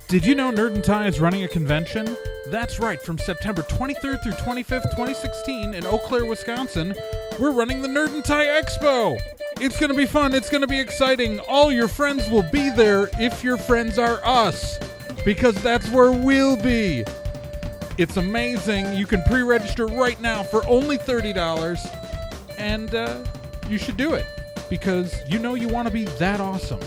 Did you know Nerd and Tie is running a convention? That's right, from September 23rd through 25th, 2016 in Eau Claire, Wisconsin, we're running the Nerd and Tie Expo. It's going to be fun. It's going to be exciting. All your friends will be there if your friends are us, because that's where we'll be. It's amazing. You can pre-register right now for only $30, and you should do it, because you know you want to be that awesome.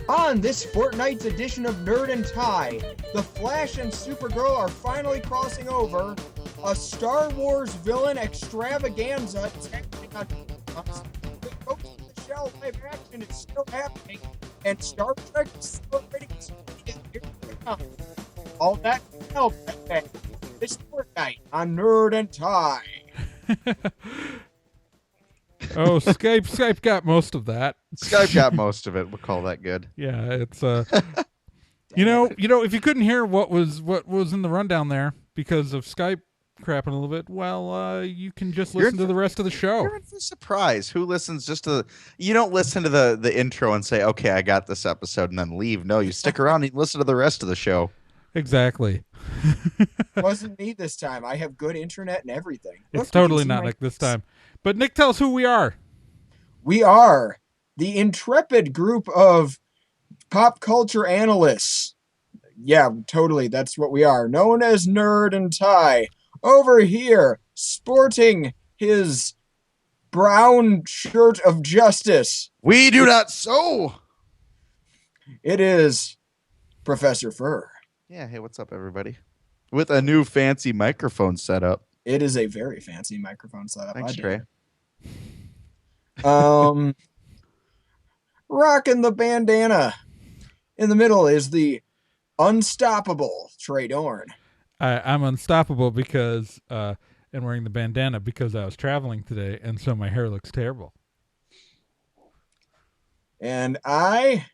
On this fortnight's edition of Nerd and Tie, the Flash and Supergirl are finally crossing over, a Star Wars villain extravaganza is happening on the Ghost in the Shell live action is still happening, and Star Trek is celebrating its 50th year. All that help this fortnight on Nerd and Tie. Oh, Skype got most of that. Skype got most of it. We'll call that good. Yeah, it's you know, if you couldn't hear what was in the rundown there because of Skype crapping a little bit, well, you can just listen to the rest of the show. You're in for a surprise. Who listens just to you don't listen to the intro and say, okay, I got this episode and then leave. No, you stick around and listen to the rest of the show. Exactly. Wasn't me this time. I have good internet and everything. It's totally not Nick this time. But Nick, tell us who we are. We are the intrepid group of pop culture analysts. Yeah, totally. That's what we are. Known as Nerd and Tie. Over here, sporting his brown shirt of justice. We do not so. It is Professor Fur. Yeah, hey, what's up, everybody? With a new fancy microphone setup. It is a very fancy microphone setup. Thanks, Trey. Rocking the bandana. In the middle is the unstoppable Trey Dorn. I'm unstoppable because and wearing the bandana because I was traveling today, and so my hair looks terrible. And I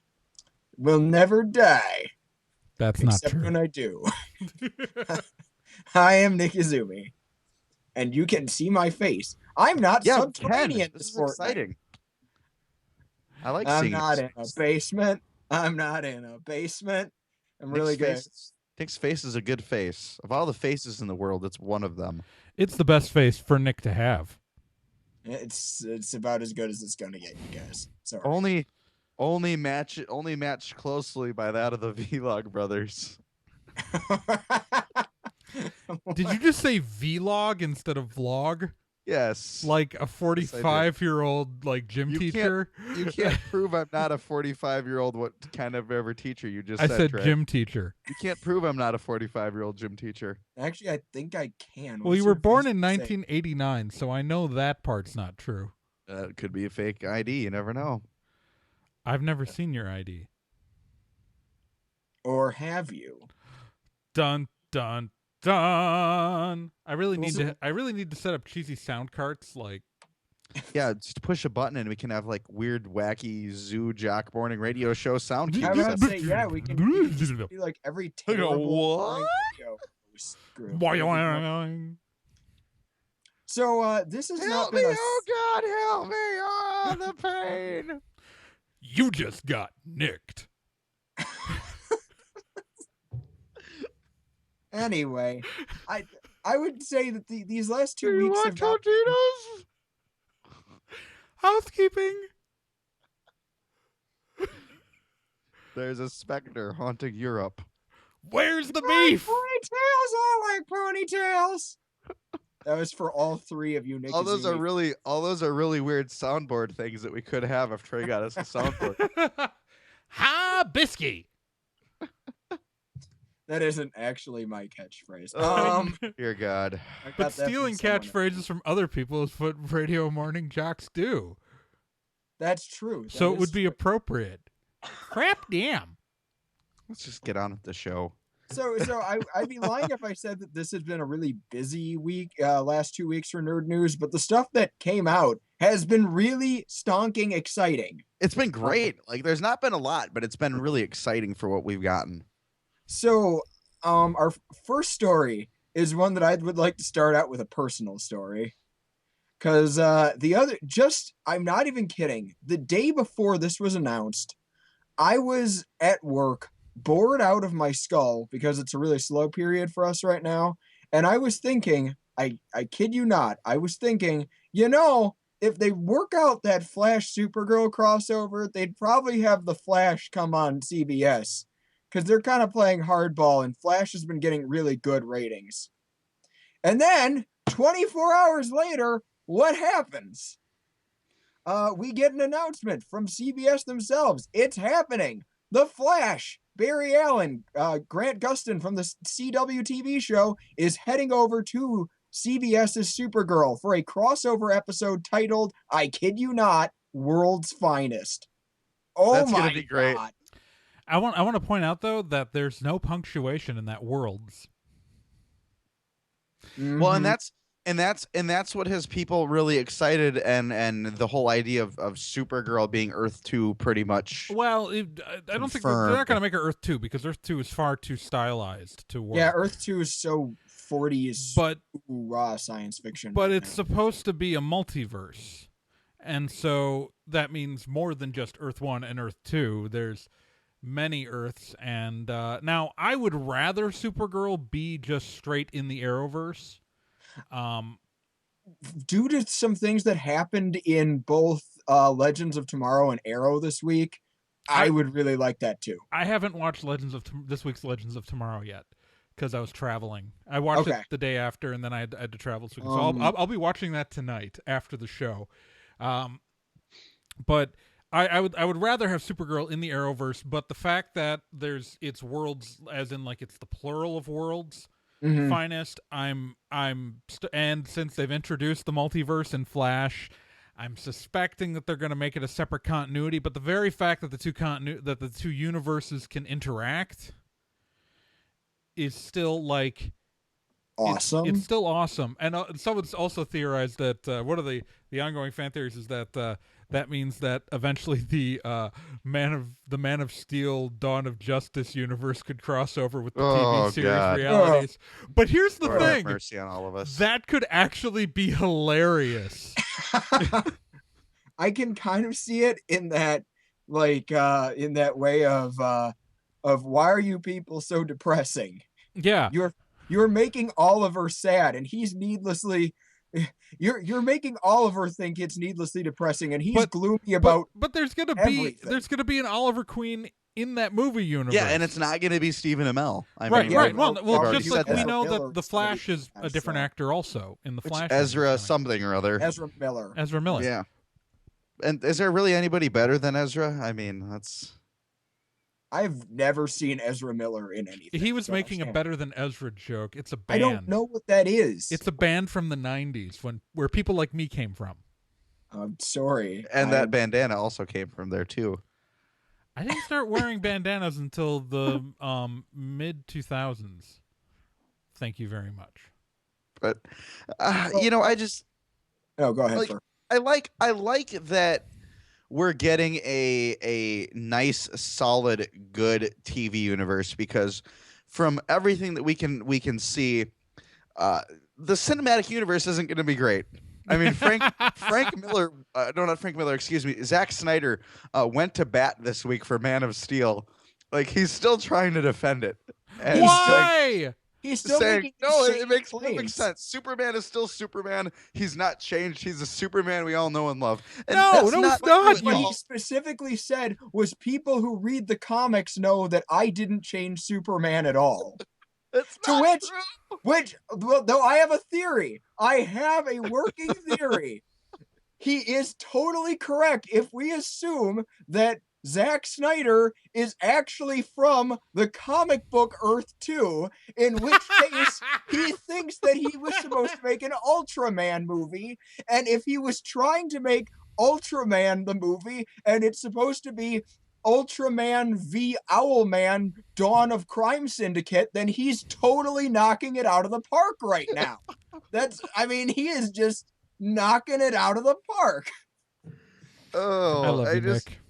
will never die. That's not true. Except when I do. I am Nick Izumi. And you can see my face. I'm not subterranean. This is exciting. I like I'm seeing not in a basement. I'm not in a basement. I'm really good. Nick's face is a good face. Of all the faces in the world, it's one of them. It's the best face for Nick to have. It's about as good as it's gonna get, you guys. Sorry. Only matched closely by that of the Vlog brothers. Did you just say vlog instead of vlog? Yes. Like a 45-year-old like gym teacher? You can't prove I'm not a 45-year-old what kind of ever teacher you just said. I said Trey. gym teacher. You can't prove I'm not a 45-year-old gym teacher. Actually, I think I can. Well, you were born in 1989, so I know that part's not true. It could be a fake ID. You never know. I've never seen your ID. Or have you? Dun dun dun. I really need to set up cheesy sound carts like. Yeah, just push a button and we can have like weird, wacky zoo jock morning radio show sound cues. I was about to say, yeah, we can do like every terrible What? So this is help not me, been oh God, help me! Oh, the pain. You just got nicked. Anyway, I would say that these last 2 Do you weeks want have not... Totitos? Housekeeping. There's a specter haunting Europe. Where's the beef? Ponytails, I like ponytails. That was for all three of you, Nick. All those are really weird soundboard things that we could have if Trey got us a soundboard. Ha, biscuit. That isn't actually my catchphrase. Dear God. But stealing catchphrases from other people is what radio morning jocks do. That's true. So it would be appropriate. Crap damn. Let's just get on with the show. So I'd be lying if I said that this has been a really busy week, last 2 weeks for Nerd News, but the stuff that came out has been really stonking exciting. It's been great. Like, there's not been a lot, but it's been really exciting for what we've gotten. So, our first story is one that I would like to start out with a personal story. Because I'm not even kidding. The day before this was announced, I was at work, bored out of my skull because it's a really slow period for us right now, and I was thinking, I kid you not, I was thinking, if they work out that Flash Supergirl crossover, they'd probably have the Flash come on CBS because they're kind of playing hardball, and Flash has been getting really good ratings. And then 24 hours later, what happens? We get an announcement from CBS themselves. It's happening. The Flash, Barry Allen, Grant Gustin from the CW TV show is heading over to CBS's Supergirl for a crossover episode titled, I kid you not, World's Finest. Oh, That's my gonna be great. God. I want to point out though that there's no punctuation in that worlds. Well, and Mhm. that's what has people really excited, and the whole idea of Supergirl being Earth 2 pretty much. Well, I don't think they're Confirmed. not going to make her Earth 2 because Earth 2 is far too stylized to work. Yeah, Earth 2 is so 40s but raw science fiction. but right it's now. supposed to be a multiverse, and so that means more than just Earth 1 and Earth 2. There's many Earths, and now I would rather Supergirl be just straight in the Arrowverse. Due to some things that happened in both Legends of Tomorrow and Arrow this week, I would really like that too. I haven't watched this week's Legends of Tomorrow yet because I was traveling. I watched it the day after, and then I had to travel this week. So I'll be watching that tonight after the show. But I would rather have Supergirl in the Arrowverse. But the fact that it's worlds, as in like it's the plural of worlds. Mhm. Finest. And since they've introduced the multiverse in Flash, I'm suspecting that they're going to make it a separate continuity. But the very fact that the two universes can interact is still like Awesome. It's still awesome. And someone's also theorized that one of the ongoing fan theories is that that means that eventually the Man of Steel Dawn of Justice universe could cross over with the TV series realities. But here's the thing. Mercy on all of us. That could actually be hilarious. I can kind of see it in that in that way of why are you people so depressing? Yeah. You're making Oliver sad, and he's needlessly. You're making Oliver think it's needlessly depressing, and he's gloomy about. But there's gonna be an Oliver Queen in that movie universe. Yeah, and it's not gonna be Stephen Amell. Right. Well, just like we that. know that the Flash is a different actor also in the Flash. Ezra something or other. Ezra Miller. Yeah. And is there really anybody better than Ezra? I mean, I've never seen Ezra Miller in anything. He was making a better than Ezra joke. It's a band. I don't know what that is. It's a band from the 90s where people like me came from. I'm sorry. And that bandana also came from there too. I didn't start wearing bandanas until the mid 2000s. Thank you very much. But I just go ahead. I like that we're getting a nice, solid, good TV universe, because from everything that we can see, the cinematic universe isn't going to be great. I mean, Zack Snyder went to bat this week for Man of Steel. Like, he's still trying to defend it. And why? He's still saying, no, it makes claims. perfect sense. Superman is still Superman. He's not changed. He's a Superman we all know and love. And no, he's not. What he specifically said was people who read the comics know that I didn't change Superman at all. Though I have a theory. I have a working theory. He is totally correct if we assume that Zack Snyder is actually from the comic book Earth 2, in which case he thinks that he was supposed to make an Ultraman movie, and if he was trying to make Ultraman the movie, and it's supposed to be Ultraman v Owlman Dawn of Crime Syndicate, then he's totally knocking it out of the park right now. He is just knocking it out of the park. Oh, I love you, Nick.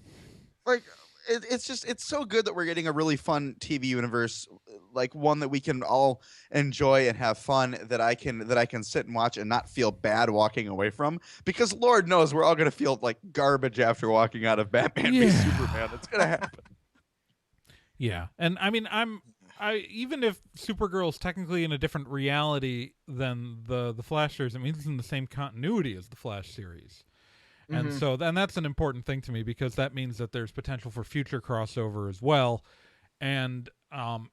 Like, it's so good that we're getting a really fun TV universe, like one that we can all enjoy and have fun, that I can sit and watch and not feel bad walking away from, because Lord knows we're all gonna feel like garbage after walking out of Batman v Superman. It's gonna happen. Yeah, and I mean, even if Supergirl's technically in a different reality than the Flash series, it means it's in the same continuity as the Flash series. And so, and that's an important thing to me because that means that there's potential for future crossover as well. And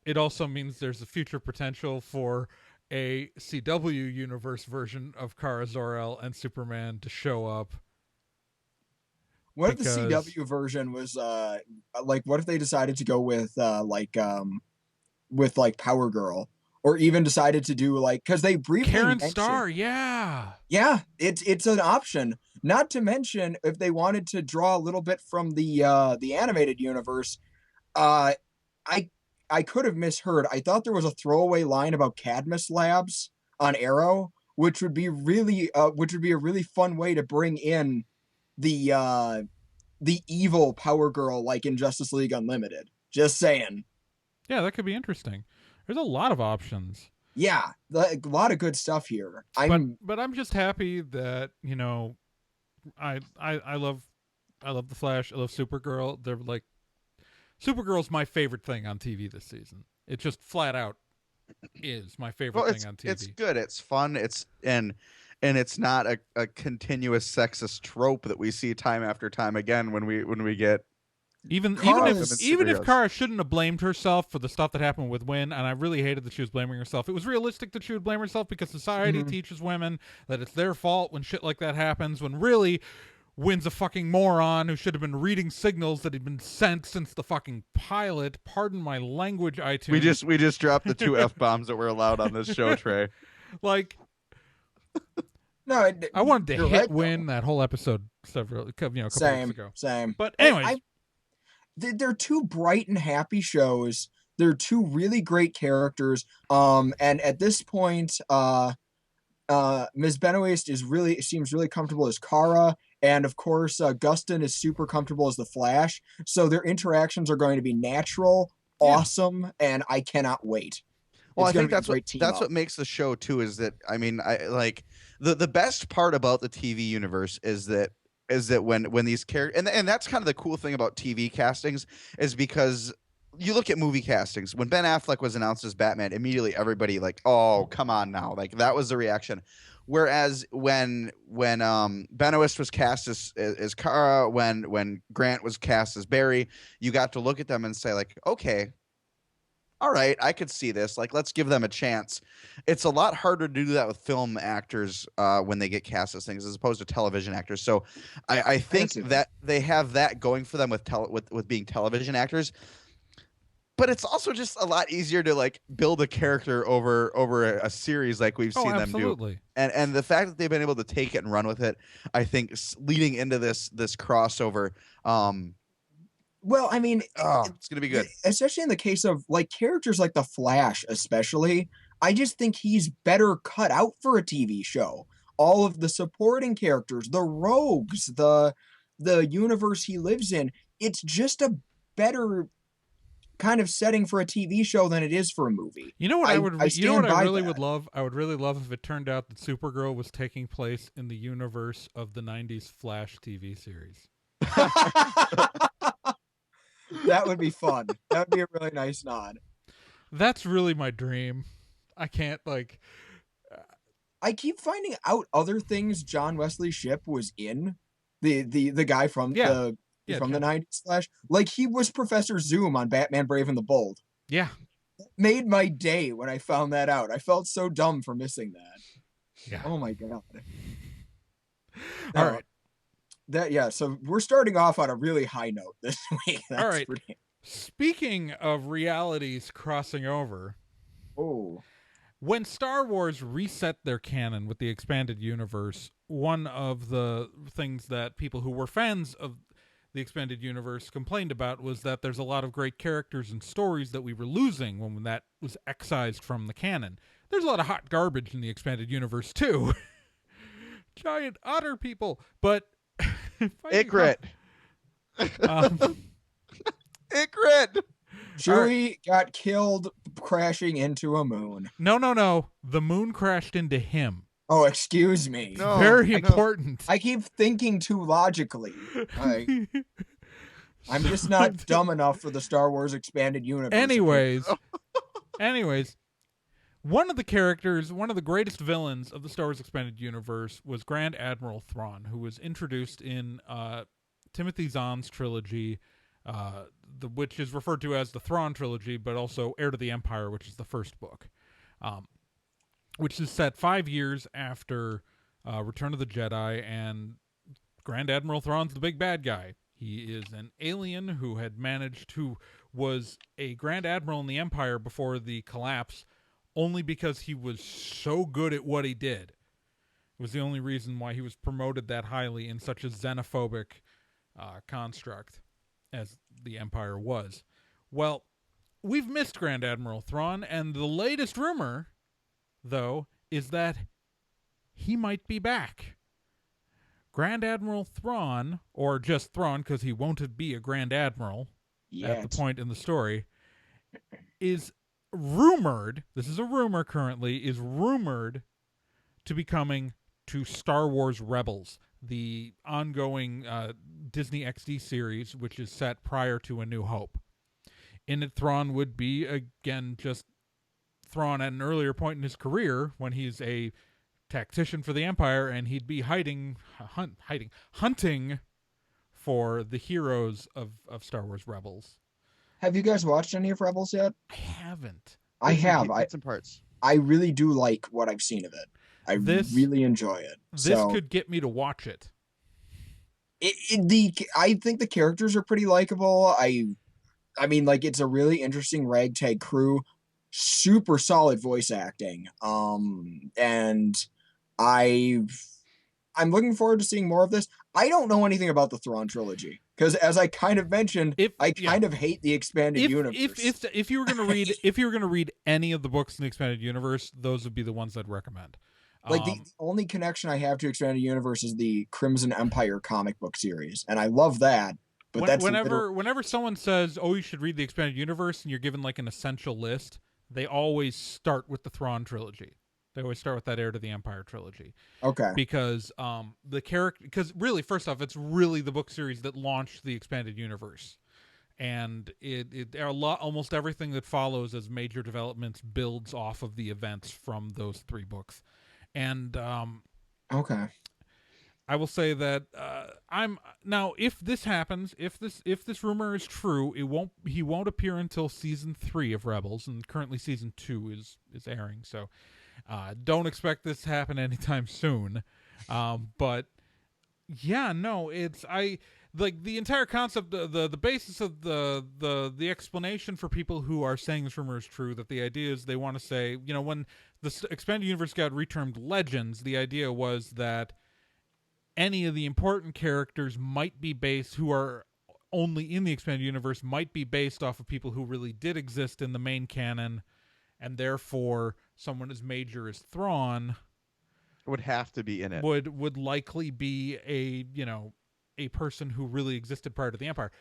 it also means there's a future potential for a CW universe version of Kara Zor-El and Superman to show up. What if the CW version was like? What if they decided to go with Power Girl, or even decided to do because they briefly Karen mentioned, Starr, yeah, it's an option. Not to mention if they wanted to draw a little bit from the animated universe, I could have misheard. I thought there was a throwaway line about Cadmus Labs on Arrow, which would be a really fun way to bring in the evil Power Girl like in Justice League Unlimited. Just saying. Yeah, that could be interesting. There's a lot of options. Yeah, a lot of good stuff here. But I'm just happy that, I love the Flash. I love Supergirl. They're like, Supergirl's my favorite thing on TV this season. It just flat out is my favorite thing on TV. It's good. It's fun. And it's not a continuous sexist trope that we see time after time again when we get even if Kara shouldn't have blamed herself for the stuff that happened with Wynn, and I really hated that she was blaming herself. It was realistic that she would blame herself because society teaches women that it's their fault when shit like that happens, when really Wynn's a fucking moron who should have been reading signals that had been sent since the fucking pilot. Pardon my language, iTunes. We just dropped the 2 F-bombs that were allowed on this show, Trey. No, I wanted to hit Wynn that whole episode a couple weeks ago. Same. But anyways, they're 2 bright and happy shows. They're 2 really great characters. And at this point, Ms. Benoist seems really comfortable as Kara, and of course, Gustin is super comfortable as the Flash. So their interactions are going to be natural, awesome, and I cannot wait. Well, I think that's what makes the show too. Is that I like the best part about the TV universe is that when these characters and that's kind of the cool thing about TV castings is because you look at movie castings. When Ben Affleck was announced as Batman, immediately everybody oh, come on now, that was the reaction. Whereas when Benoist was cast as Kara, when Grant was cast as Barry, you got to look at them and say okay. All right, I could see this. Let's give them a chance. It's a lot harder to do that with film actors when they get cast as things as opposed to television actors. So I think that they have that going for them with being television actors. But it's also just a lot easier to build a character over a series like we've seen them do. And the fact that they've been able to take it and run with it, I think leading into this crossover. Well, I mean, it's going to be good. Especially in the case of characters like the Flash, especially. I just think he's better cut out for a TV show. All of the supporting characters, the rogues, the universe he lives in, it's just a better kind of setting for a TV show than it is for a movie. You know what I really would love? I would really love if it turned out that Supergirl was taking place in the universe of the 90s Flash TV series. That would be fun. That would be a really nice nod. That's really my dream. I can't I keep finding out other things John Wesley Shipp was in. The guy from the 90s Flash. He was Professor Zoom on Batman Brave and the Bold. Yeah. It made my day when I found that out. I felt so dumb for missing that. Yeah. Oh my god. All right. So we're starting off on a really high note this week. All right. Speaking of realities crossing over. Oh. When Star Wars reset their canon with the expanded universe, one of the things that people who were fans of the expanded universe complained about was that there's a lot of great characters and stories that we were losing when that was excised from the canon. There's a lot of hot garbage in the expanded universe too. Giant otter people, but Ygritte. Ygritte. Chewie got killed crashing into a moon. No. The moon crashed into him. Oh, excuse me. No, very important. I keep thinking too logically. I'm just not dumb enough for the Star Wars expanded universe. Anyways, one of the greatest villains of the Star Wars expanded universe was Grand Admiral Thrawn, who was introduced in Timothy Zahn's trilogy, which is referred to as the Thrawn trilogy, but also Heir to the Empire, which is the first book, which is set 5 years after Return of the Jedi, and Grand Admiral Thrawn's the big bad guy. He is an alien who was a Grand Admiral in the Empire before the collapse, only because he was so good at what he did. It was the only reason why he was promoted that highly in such a xenophobic construct as the Empire was. Well, we've missed Grand Admiral Thrawn, and the latest rumor, though, is that he might be back. Grand Admiral Thrawn, or just Thrawn because he won't be a Grand Admiral at the point in the story, is rumored, this is a rumor currently, is rumored to be coming to Star Wars Rebels, the ongoing Disney XD series, which is set prior to A New Hope. In it, Thrawn would be, again, just Thrawn at an earlier point in his career when he's a tactician for the Empire, and he'd be hunting for the heroes of Star Wars Rebels. Have you guys watched any of Rebels yet? I haven't. I have. Some parts. I really do like what I've seen of it. I really enjoy it. This could get me to watch it. I think the characters are pretty likable. I mean, like, it's a really interesting ragtag crew. Super solid voice acting. And I'm looking forward to seeing more of this. I don't know anything about the Thrawn trilogy because, as I kind of mentioned, I kind of hate the expanded universe. If you were going to read any of the books in the expanded universe, those would be the ones I'd recommend. Like, the only connection I have to expanded universe is the Crimson Empire comic book series, and I love that. But whenever someone says, "Oh, you should read the expanded universe," and you're given like an essential list, they always start with the Thrawn trilogy. They always start with that Heir to the Empire trilogy. Okay. Because really, first off, it's really the book series that launched the expanded universe, and almost everything that follows as major developments builds off of the events from those 3 books. And okay, I will say that if this happens, if this rumor is true, he won't appear until season 3 of Rebels, and currently season 2 is airing. So don't expect this to happen anytime soon. But yeah, no, I like the entire concept, the basis of the explanation for people who are saying this rumor is true, that the idea is they want to say, when the expanded universe got retermed Legends, the idea was that any of the important characters might be based, who are only in the expanded universe, might be based off of people who really did exist in the main canon, and therefore someone as major as Thrawn would have to be in it. Would likely be a person who really existed prior to the Empire,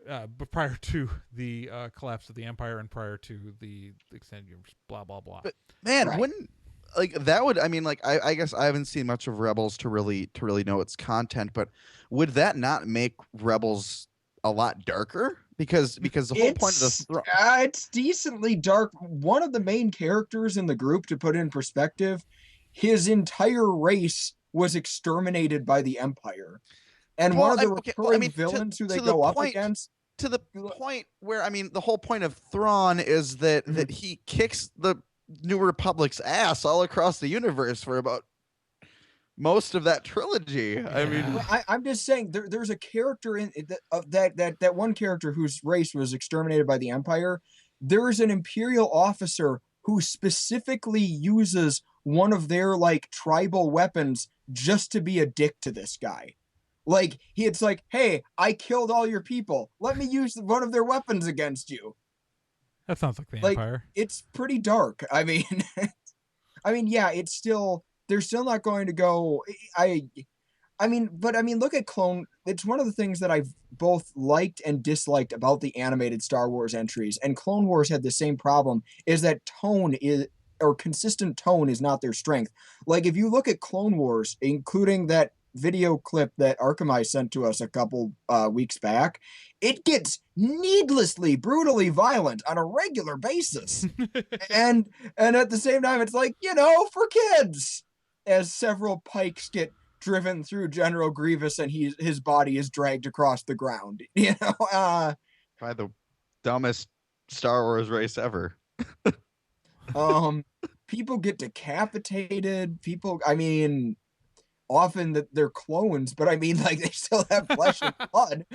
but prior to the collapse of the Empire and prior to the extended universe, blah blah blah. But man, wouldn't that would, I mean, I guess I haven't seen much of Rebels to really know its content, but would that not make Rebels a lot darker? Because the whole point of the it's decently dark. One of the main characters in the group, to put in perspective, his entire race was exterminated by the Empire. And one of the recurring villains who they go up against, to the point where, I mean, the whole point of Thrawn is that he kicks the New Republic's ass all across the universe for about most of that trilogy. Yeah. I mean, I'm just saying there's a character in that one character whose race was exterminated by the Empire. There is an Imperial officer who specifically uses one of their tribal weapons just to be a dick to this guy. It's like, hey, I killed all your people. Let me use one of their weapons against you. That sounds like the Empire. It's pretty dark. I mean, yeah, it's still, they're still not going to go. Look at Clone. It's one of the things that I've both liked and disliked about the animated Star Wars entries. And Clone Wars had the same problem, is that consistent tone is not their strength. If you look at Clone Wars, including that video clip that Arkham sent to us a couple weeks back, it gets needlessly, brutally violent on a regular basis. and at the same time, it's like, for kids, as several pikes get driven through General Grievous and his body is dragged across the ground. By the dumbest Star Wars race ever. People get decapitated. People, often that they're clones, but like they still have flesh and blood.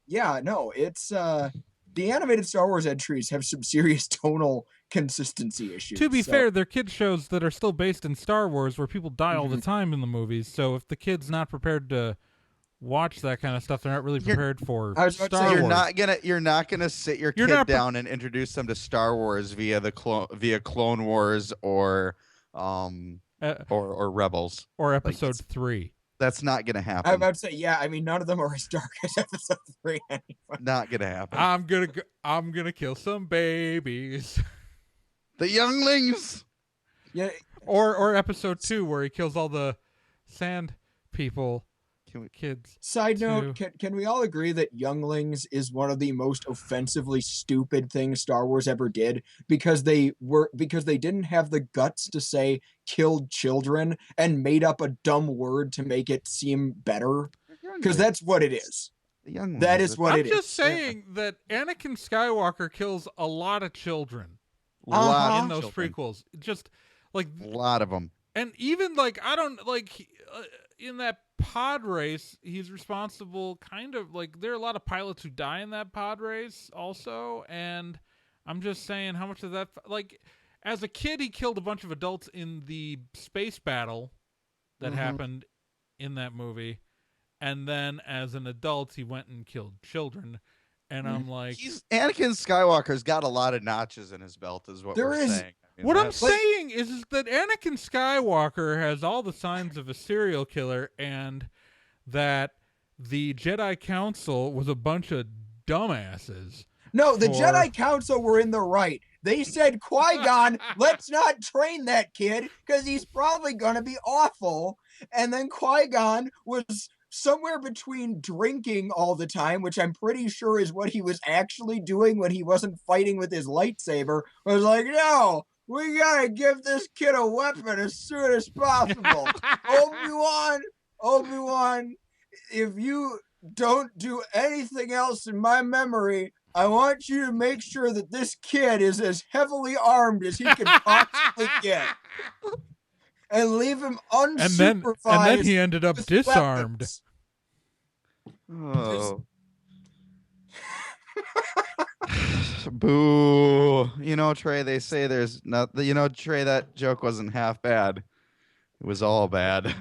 It's the animated Star Wars entries have some serious tonal consistency issues. To be fair, they're kid shows that are still based in Star Wars where people die all the time in the movies. So if the kid's not prepared to watch that kind of stuff, they're not really prepared for Star Wars. You're not gonna sit your kid down and introduce them to Star Wars via Clone Wars or Rebels or Episode 3. That's not gonna happen. I'm about to say, none of them are as dark as Episode 3 anyway. Not gonna happen. I'm gonna kill some babies. The younglings. Yeah. Or Episode 2 where he kills all the sand people. Kids. Side note, can we all agree that younglings is one of the most offensively stupid things Star Wars ever did because they didn't have the guts to say killed children and made up a dumb word to make it seem better? Because that's what it is. That is what it is. I'm just saying that Anakin Skywalker kills a lot of children in those prequels. Just like a lot of them. And even in that pod race, he's responsible there are a lot of pilots who die in that pod race also, and I'm just saying how much of that, as a kid he killed a bunch of adults in the space battle that happened in that movie, and then as an adult he went and killed children, and I'm like, Anakin Skywalker's got a lot of notches in his belt is what we're saying. What I'm saying is that Anakin Skywalker has all the signs of a serial killer, and that the Jedi Council was a bunch of dumbasses. No, the Jedi Council were in the right. They said, Qui-Gon, let's not train that kid because he's probably going to be awful. And then Qui-Gon was somewhere between drinking all the time, which I'm pretty sure is what he was actually doing when he wasn't fighting with his lightsaber, was like, no, we gotta give this kid a weapon as soon as possible. Obi-Wan, if you don't do anything else in my memory, I want you to make sure that this kid is as heavily armed as he can possibly get. And leave him unsupervised. And then he ended up disarmed. Weapons. Oh. Boo. Trey, they say there's not, Trey, that joke wasn't half bad. It was all bad.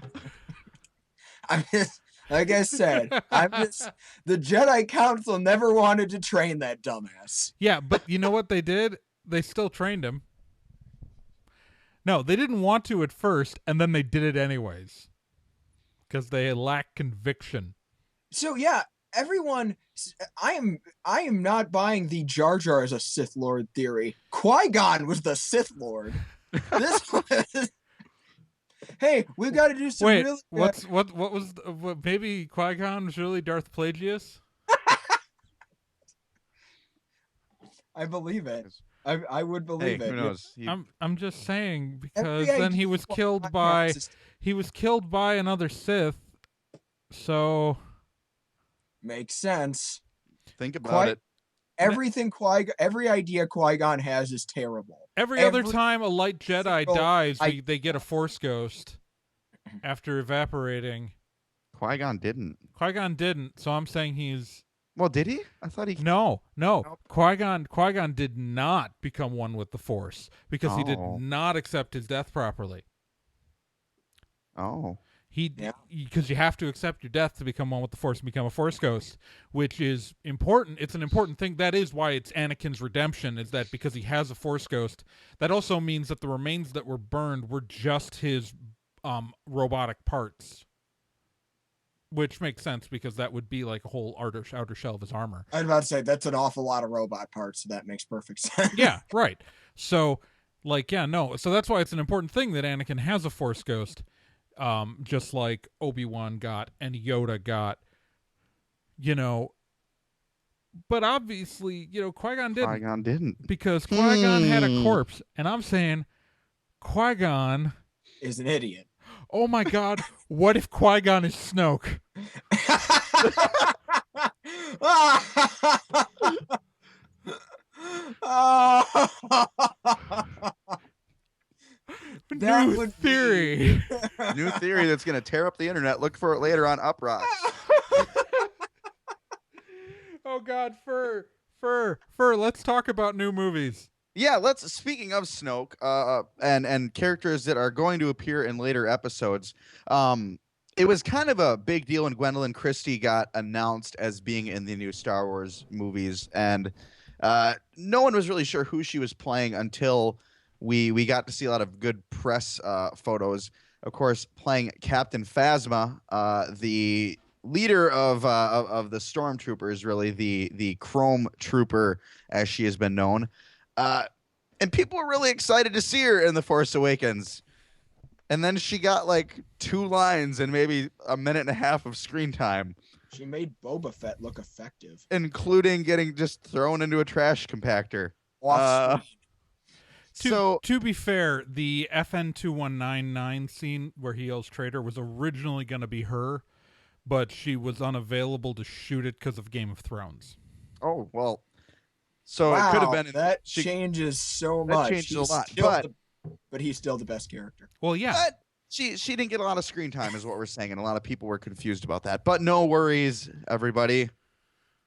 Like I said, the Jedi Council never wanted to train that dumbass. Yeah, but you know what they did? They still trained him. No, they didn't want to at first, and then they did it anyways. Because they lack conviction. So yeah, everyone, I am not buying the Jar Jar as a Sith Lord theory. Qui-Gon was the Sith Lord. This was... Hey, we've got to do some. Wait, really... what was maybe Qui-Gon was really Darth Plagueis? I believe it. I would believe it. Who knows? I'm just saying because then he was killed by another Sith. So makes sense. Think about it. Every idea Qui-Gon has is terrible. Every other time a light Jedi dies, they get a Force ghost after evaporating. Qui-Gon didn't. So I'm saying he's. Well, did he? I thought he. No. Nope. Qui-Gon did not become one with the Force because he did not accept his death properly. Oh. Because you have to accept your death to become one with the Force and become a Force ghost, which is important. It's an important thing. That is why it's Anakin's redemption, is that because he has a Force ghost. That also means that the remains that were burned were just his robotic parts, which makes sense because that would be like a whole outer shell of his armor. I was about to say that's an awful lot of robot parts, so that makes perfect sense. Yeah, right. So, so that's why it's an important thing that Anakin has a Force ghost. just like Obi-Wan got and Yoda got, you know. But obviously, you know, Qui-Gon didn't. Qui-Gon didn't. Because Qui-Gon had a corpse. And I'm saying Qui-Gon is an idiot. Oh my God! What if Qui-Gon is Snoke? New theory. New theory that's going to tear up the internet. Look for it later on Uproxx. Oh God, Fur. Let's talk about new movies. Yeah, speaking of Snoke, and characters that are going to appear in later episodes, it was kind of a big deal when Gwendolyn Christie got announced as being in the new Star Wars movies, and no one was really sure who she was playing until we got to see a lot of good press photos. Of course, playing Captain Phasma, the leader of the Stormtroopers, really the Chrome Trooper, as she has been known. And people were really excited to see her in The Force Awakens. And then she got like 2 lines and maybe a minute and a half of screen time. She made Boba Fett look effective. Including getting just thrown into a trash compactor. To be fair, the FN2199 scene where he yells traitor was originally going to be her, but she was unavailable to shoot it because of Game of Thrones. Oh, well. So wow, it could have been that changes so much. That changed a lot, but he's still the best character. Well, yeah. But she didn't get a lot of screen time, is what we're saying, and a lot of people were confused about that. But no worries, everybody.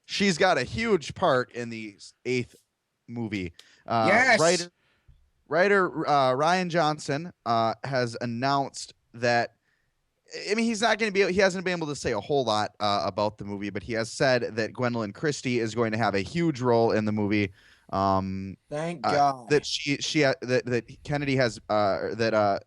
She's got a huge part in the 8th movie. Yes. Writer Ryan Johnson has announced that. I mean, he hasn't been able to say a whole lot about the movie, but he has said that Gwendolyn Christie is going to have a huge role in the movie. Thank God. That Kennedy has that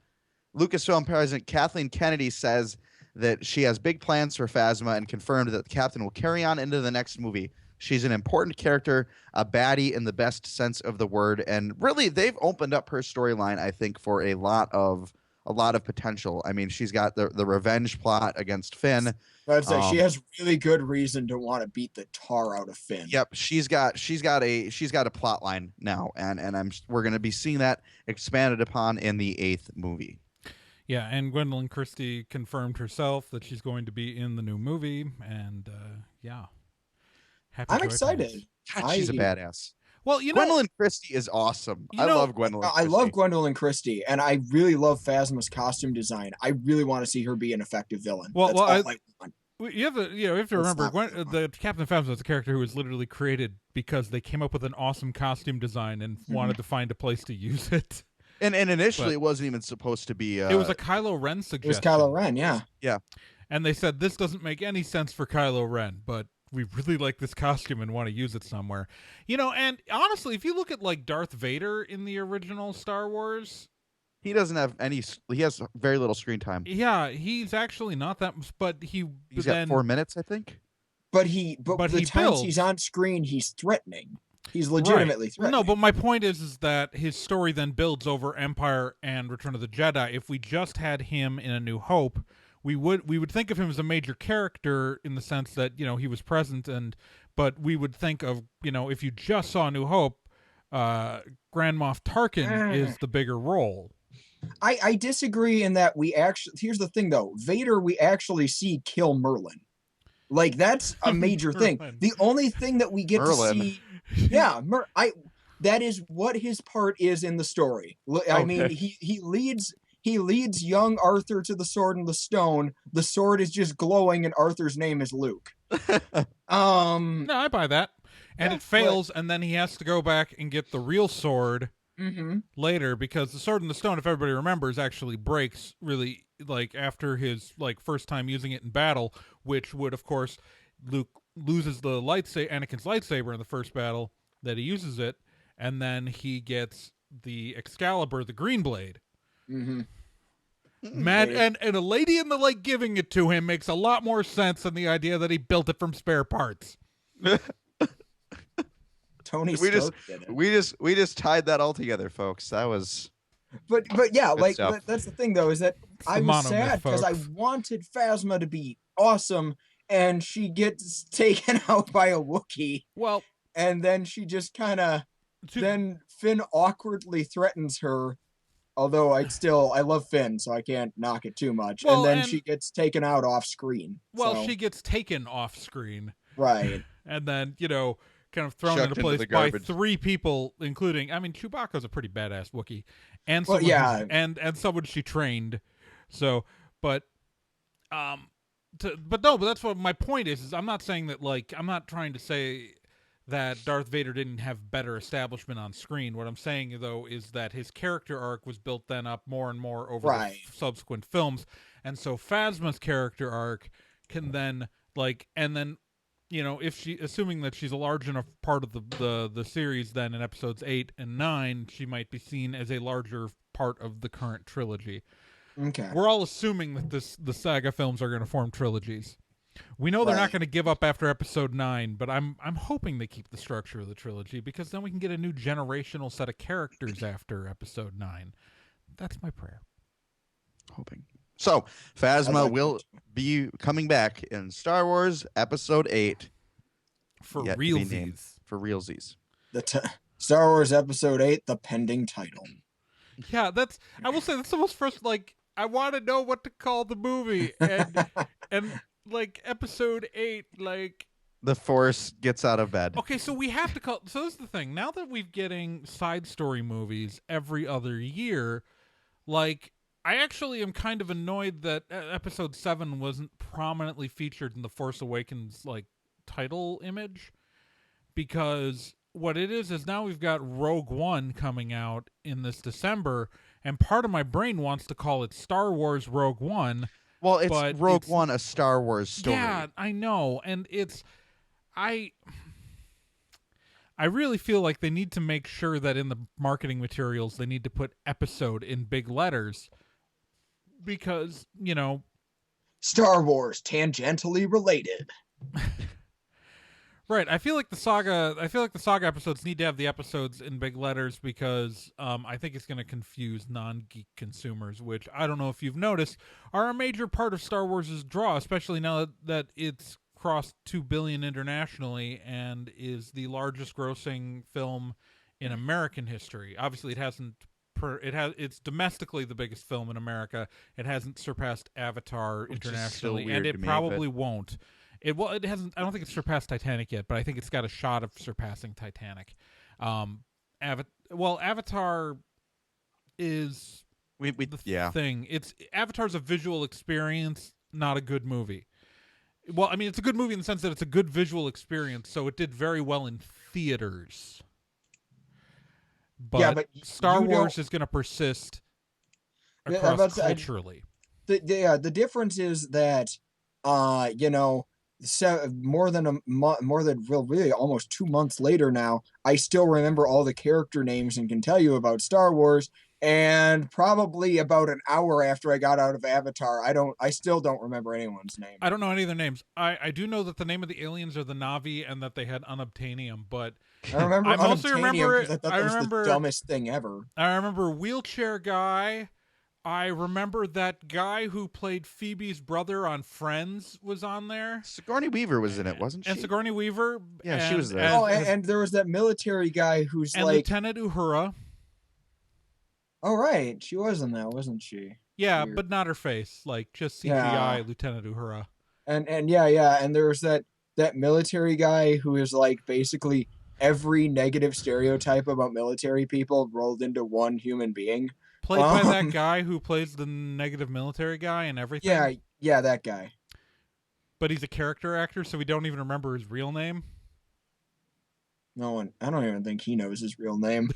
Lucasfilm President Kathleen Kennedy says that she has big plans for Phasma and confirmed that the captain will carry on into the next movie. She's an important character, a baddie in the best sense of the word, and really they've opened up her storyline, I think, for a lot of potential. I mean, she's got the revenge plot against Finn. I'd say she has really good reason to want to beat the tar out of Finn. Yep, she's got a plot line now, and we're going to be seeing that expanded upon in the 8th movie. Yeah, and Gwendolyn Christie confirmed herself that she's going to be in the new movie, and yeah, I'm excited. God, she's a badass. Well, Gwendolyn Christie is awesome. I love Gwendolyn Christie. I love Gwendolyn Christie, and I really love Phasma's costume design. I really want to see her be an effective villain. That's all I want. You have to remember, the Captain Phasma is a character who was literally created because they came up with an awesome costume design and wanted to find a place to use it. And initially, it wasn't even supposed to be. It was a Kylo Ren suggestion. It was Kylo Ren, yeah. Yeah. And they said, this doesn't make any sense for Kylo Ren, but we really like this costume and want to use it somewhere. And honestly, if you look at like Darth Vader in the original Star Wars, he doesn't have he has very little screen time. Yeah, he's actually not that much, but he's got 4 minutes, I think. But the times he's on screen, he's threatening. He's legitimately threatening. No, but my point is that his story then builds over Empire and Return of the Jedi. If we just had him in A New Hope, we would think of him as a major character in the sense that, he was present, but we would think of, if you just saw A New Hope, Grand Moff Tarkin is the bigger role. I disagree in that here's the thing though, Vader we actually see kill Merlin. Like that's a major thing. The only thing that we get to see, that is what his part is in the story. I mean, he leads young Arthur to the Sword and the Stone. The sword is just glowing, and Arthur's name is Luke. No, I buy that. And it fails, and then he has to go back and get the real sword later, because the Sword and the Stone, if everybody remembers, actually breaks really after his first time using it in battle, which would, of course, Luke loses Anakin's lightsaber in the first battle that he uses it, and then he gets the Excalibur, the green blade. Man, and a lady in the lake giving it to him makes a lot more sense than the idea that he built it from spare parts. Tony we just tied that all together, folks. That was But yeah, Good like stuff. that's the thing though, is that It's I the was monomyth, sad because I folks. wanted Phasma to be awesome, and she gets taken out by a Wookiee, Well, and then she just kind of to, then Finn awkwardly threatens her. Although I love Finn, so I can't knock it too much. And well, then and she gets taken out off screen. well, So she gets taken off screen, right, and then kind of thrown Chucked into into place the by garbage. 3 people, including, I mean, Chewbacca's a pretty badass Wookiee, and well, someone yeah, and someone she trained. So, but but no, but that's what my point is I'm not saying that, like, I'm not trying to say that Darth Vader didn't have better establishment on screen. What I'm saying though is that his character arc was built then up more and more over right, the subsequent films, and so Phasma's character arc can then, like, and then if she, assuming that she's a large enough part of the series, then in episodes 8 and 9 she might be seen as a larger part of the current trilogy. okay, We're all assuming that the saga films are going to form trilogies. We know they're not right. going to give up after episode 9, but I'm hoping they keep the structure of the trilogy, because then we can get a new generational set of characters after episode 9. That's my prayer. Hoping. So, Phasma like will be coming back in Star Wars Episode VIII. For Yet to be named. realsies. For realsies. Star Wars Episode VIII, the pending title. Yeah, I will say that's the most first, like, I want to know what to call the movie, and like episode 8, like, The Force gets out of bed. okay, so we have to call. So this is the thing. Now that we're getting side story movies every other year, like, I actually am kind of annoyed that episode 7 wasn't prominently featured in the Force Awakens, like, title image, because what it is now we've got Rogue One coming out in this December, and part of my brain wants to call it Star Wars Rogue One. Well, it's but Rogue One, a Star Wars story. Yeah, I know, and I really feel like they need to make sure that in the marketing materials they need to put episode in big letters, because, Star Wars, tangentially related. right, I feel like the saga episodes need to have the episodes in big letters, because I think it's going to confuse non-geek consumers, which, I don't know if you've noticed, are a major part of Star Wars' draw, especially now that it's crossed 2 billion internationally and is the largest grossing film in American history. Obviously, it's domestically the biggest film in America. It hasn't surpassed Avatar internationally, and it probably won't. It hasn't. I don't think it's surpassed Titanic yet, but I think it's got a shot of surpassing Titanic. Avatar is the thing. Avatar's a visual experience, not a good movie. Well, I mean, it's a good movie in the sense that it's a good visual experience, so it did very well in theaters. But Star Wars is going to persist across culturally. The difference is that, more than really almost 2 months later now, I still remember all the character names and can tell you about Star Wars. And probably about an hour after I got out of Avatar, I still don't remember anyone's name. I don't know any of their names. I do know that the name of the aliens are the Na'vi and that they had unobtainium, but I remember I also remember I thought that was the dumbest thing ever. I remember Wheelchair Guy. I remember that guy who played Phoebe's brother on Friends was on there. Sigourney Weaver was in it, wasn't she? And Sigourney Weaver. Yeah, she was there. And there was that military guy who's and like Lieutenant Uhura. Oh, right. She was in that, wasn't she? Yeah, Weird. But not her face. Like, just CGI Yeah. Lieutenant Uhura. And yeah. And there was that military guy who is like basically every negative stereotype about military people rolled into one human being. Played by that guy who plays the negative military guy and everything. Yeah, that guy. But he's a character actor, so we don't even remember his real name. No one. I don't even think he knows his real name.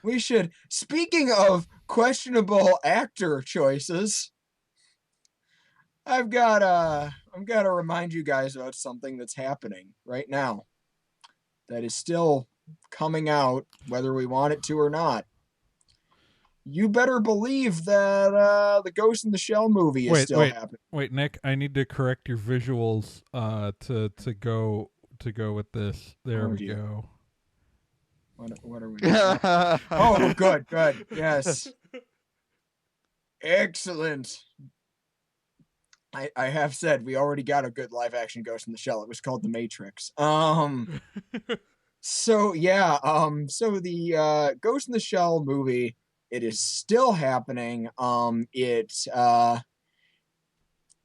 We should. Speaking of questionable actor choices, I'm gonna remind you guys about something that's happening right now that is still coming out, whether we want it to or not. You better believe that the Ghost in the Shell movie is still happening. Wait, Nick, I need to correct your visuals to go with this. There we go. What are we? Oh, good. Yes. Excellent. I have said we already got a good live action Ghost in the Shell. It was called The Matrix. So yeah, so the Ghost in the Shell movie, it is still happening.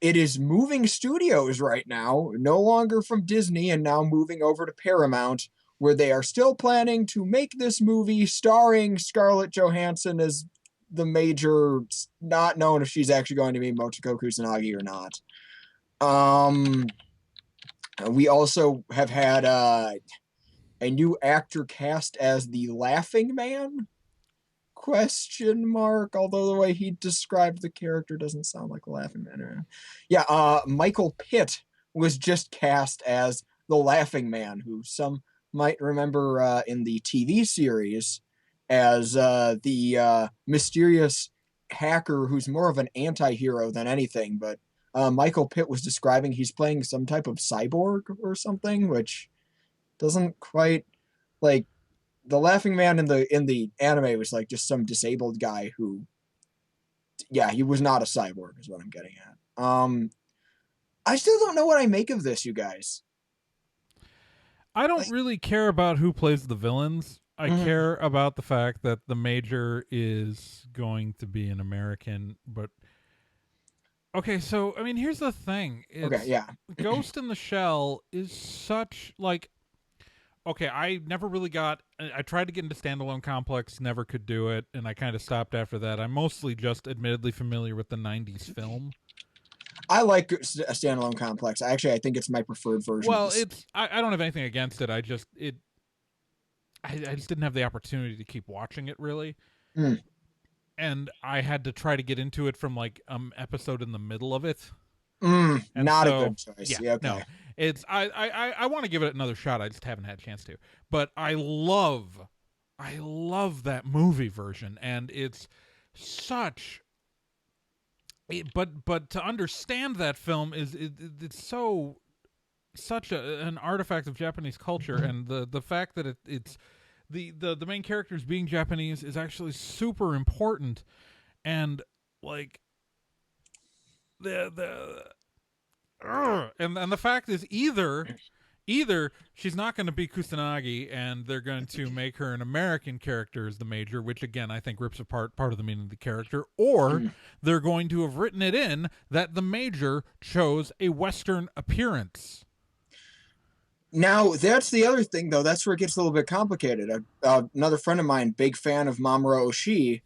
It is moving studios right now, no longer from Disney and now moving over to Paramount, where they are still planning to make this movie starring Scarlett Johansson as the major, not known if she's actually going to be Motoko Kusanagi or not. We also have had a new actor cast as the Laughing Man? Question mark. Although the way he described the character doesn't sound like a Laughing Man. Yeah, Michael Pitt was just cast as the Laughing Man, who some might remember in the TV series as the mysterious hacker who's more of an anti-hero than anything. But Michael Pitt was describing he's playing some type of cyborg or something, which doesn't quite, like, the Laughing Man in the anime was like just some disabled guy who, yeah, he was not a cyborg is what I'm getting at. I still don't know what I make of this, you guys. I don't really care about who plays the villains. I care about the fact that the Major is going to be an American, but okay, so I mean, here's the thing. Ghost in the Shell is such, like, okay, I never really got, I tried to get into Standalone Complex, never could do it, and I kind of stopped after that. I'm mostly just admittedly familiar with the 90s film. I like a Standalone Complex. I think it's my preferred version. Well, I don't have anything against it. I just didn't have the opportunity to keep watching it, really. And I had to try to get into it from, like, episode in the middle of it. Not a good choice. Yeah, okay. No. It's I want to give it another shot. I just haven't had a chance to. But I love that movie version, and it's such. But to understand that film it's such an artifact of Japanese culture, and the fact that it's the main characters being Japanese is actually super important, and like and the fact is either she's not going to be Kusanagi and they're going to make her an American character as the Major, which again I think rips apart part of the meaning of the character, or they're going to have written it in that the Major chose a Western appearance. Now, that's the other thing, though. That's where it gets a little bit complicated. Another friend of mine, big fan of Mamoru Oshii,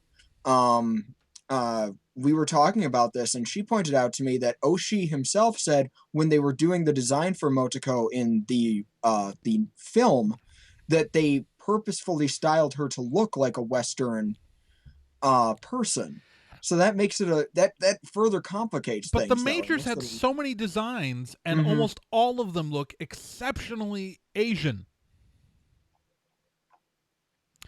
we were talking about this, and she pointed out to me that Oshii himself said when they were doing the design for Motoko in the film that they purposefully styled her to look like a Western person. So that makes it that further complicates things. But the Majors had so many designs, and almost all of them look exceptionally Asian.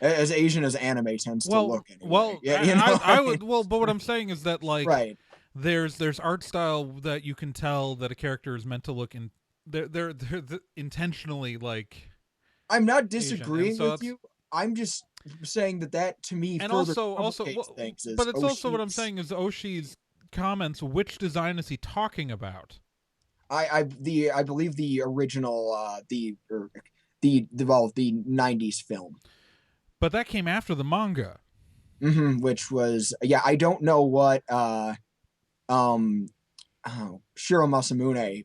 As Asian as anime tends to look. Anyway. Well, yeah, I would. Well, but what I'm saying is that, like, right. There's art style that you can tell that a character is meant to look in. They're intentionally, like. I'm not disagreeing with you. I'm just saying that to me and further also things. But it's also what I'm saying is Oshii's comments. Which design is he talking about? I believe the original the 90s film. But that came after the manga. Which was, I don't know what Shiro Masamune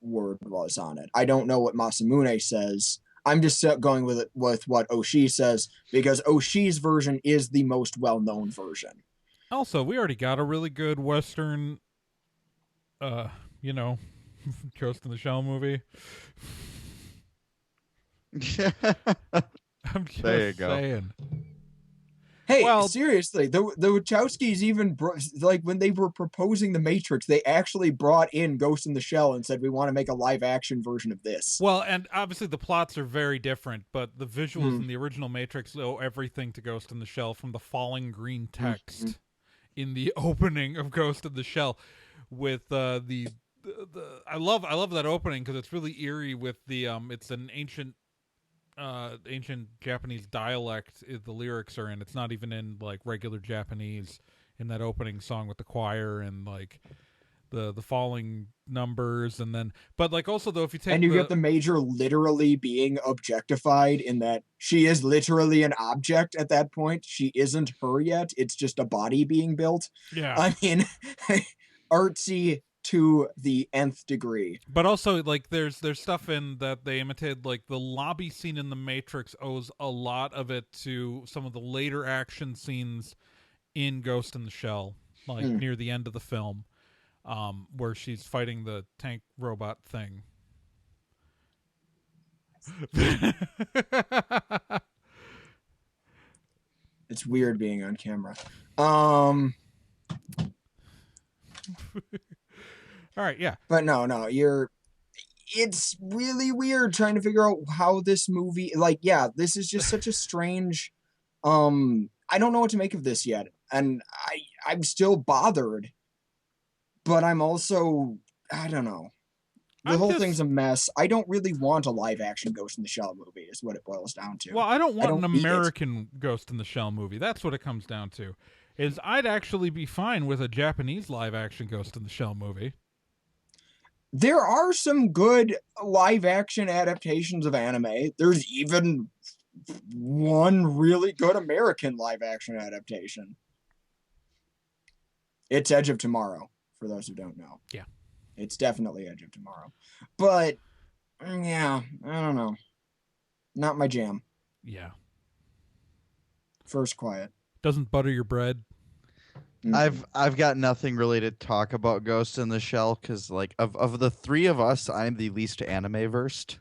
word was on it. I don't know what Masamune says. I'm just going with what Oshii says, because Oshii's version is the most well-known version. Also, we already got a really good Western, Ghost in the Shell movie. I'm just saying. Hey, seriously, the Wachowskis even when they were proposing The Matrix, they actually brought in Ghost in the Shell and said, we want to make a live action version of this. Well, and obviously the plots are very different, but the visuals in the original Matrix owe everything to Ghost in the Shell, from the falling green text in the opening of Ghost in the Shell with I love that opening because it's really eerie with the it's an ancient ancient Japanese dialect the lyrics are in. It's not even in like regular Japanese in that opening song with the choir and like the falling numbers, and then but like also though if you take And you get the major literally being objectified in that she is literally an object at that point. She isn't her yet. It's just a body being built. yeah. I mean, artsy to the nth degree. But also like there's stuff in that they imitated, like the lobby scene in The Matrix owes a lot of it to some of the later action scenes in Ghost in the Shell, like near the end of the film. Where she's fighting the tank robot thing. It's weird being on camera. All right, yeah. But no, it's really weird trying to figure out how this movie, like, yeah, this is just such a strange, I don't know what to make of this yet. And I'm still bothered, but I'm also, I don't know. The whole thing's a mess. I don't really want a live action Ghost in the Shell movie, is what it boils down to. Well, I don't want an American Ghost in the Shell movie. That's what it comes down to. Is I'd actually be fine with a Japanese live action Ghost in the Shell movie. There are some good live action adaptations of anime. There's even one really good American live action adaptation. It's Edge of Tomorrow, for those who don't know. Yeah. It's definitely Edge of Tomorrow. But, yeah, I don't know. Not my jam. Yeah. First quiet. Doesn't butter your bread. Mm-hmm. I've got nothing really to talk about Ghost in the Shell because, like, of the three of us, I'm the least anime versed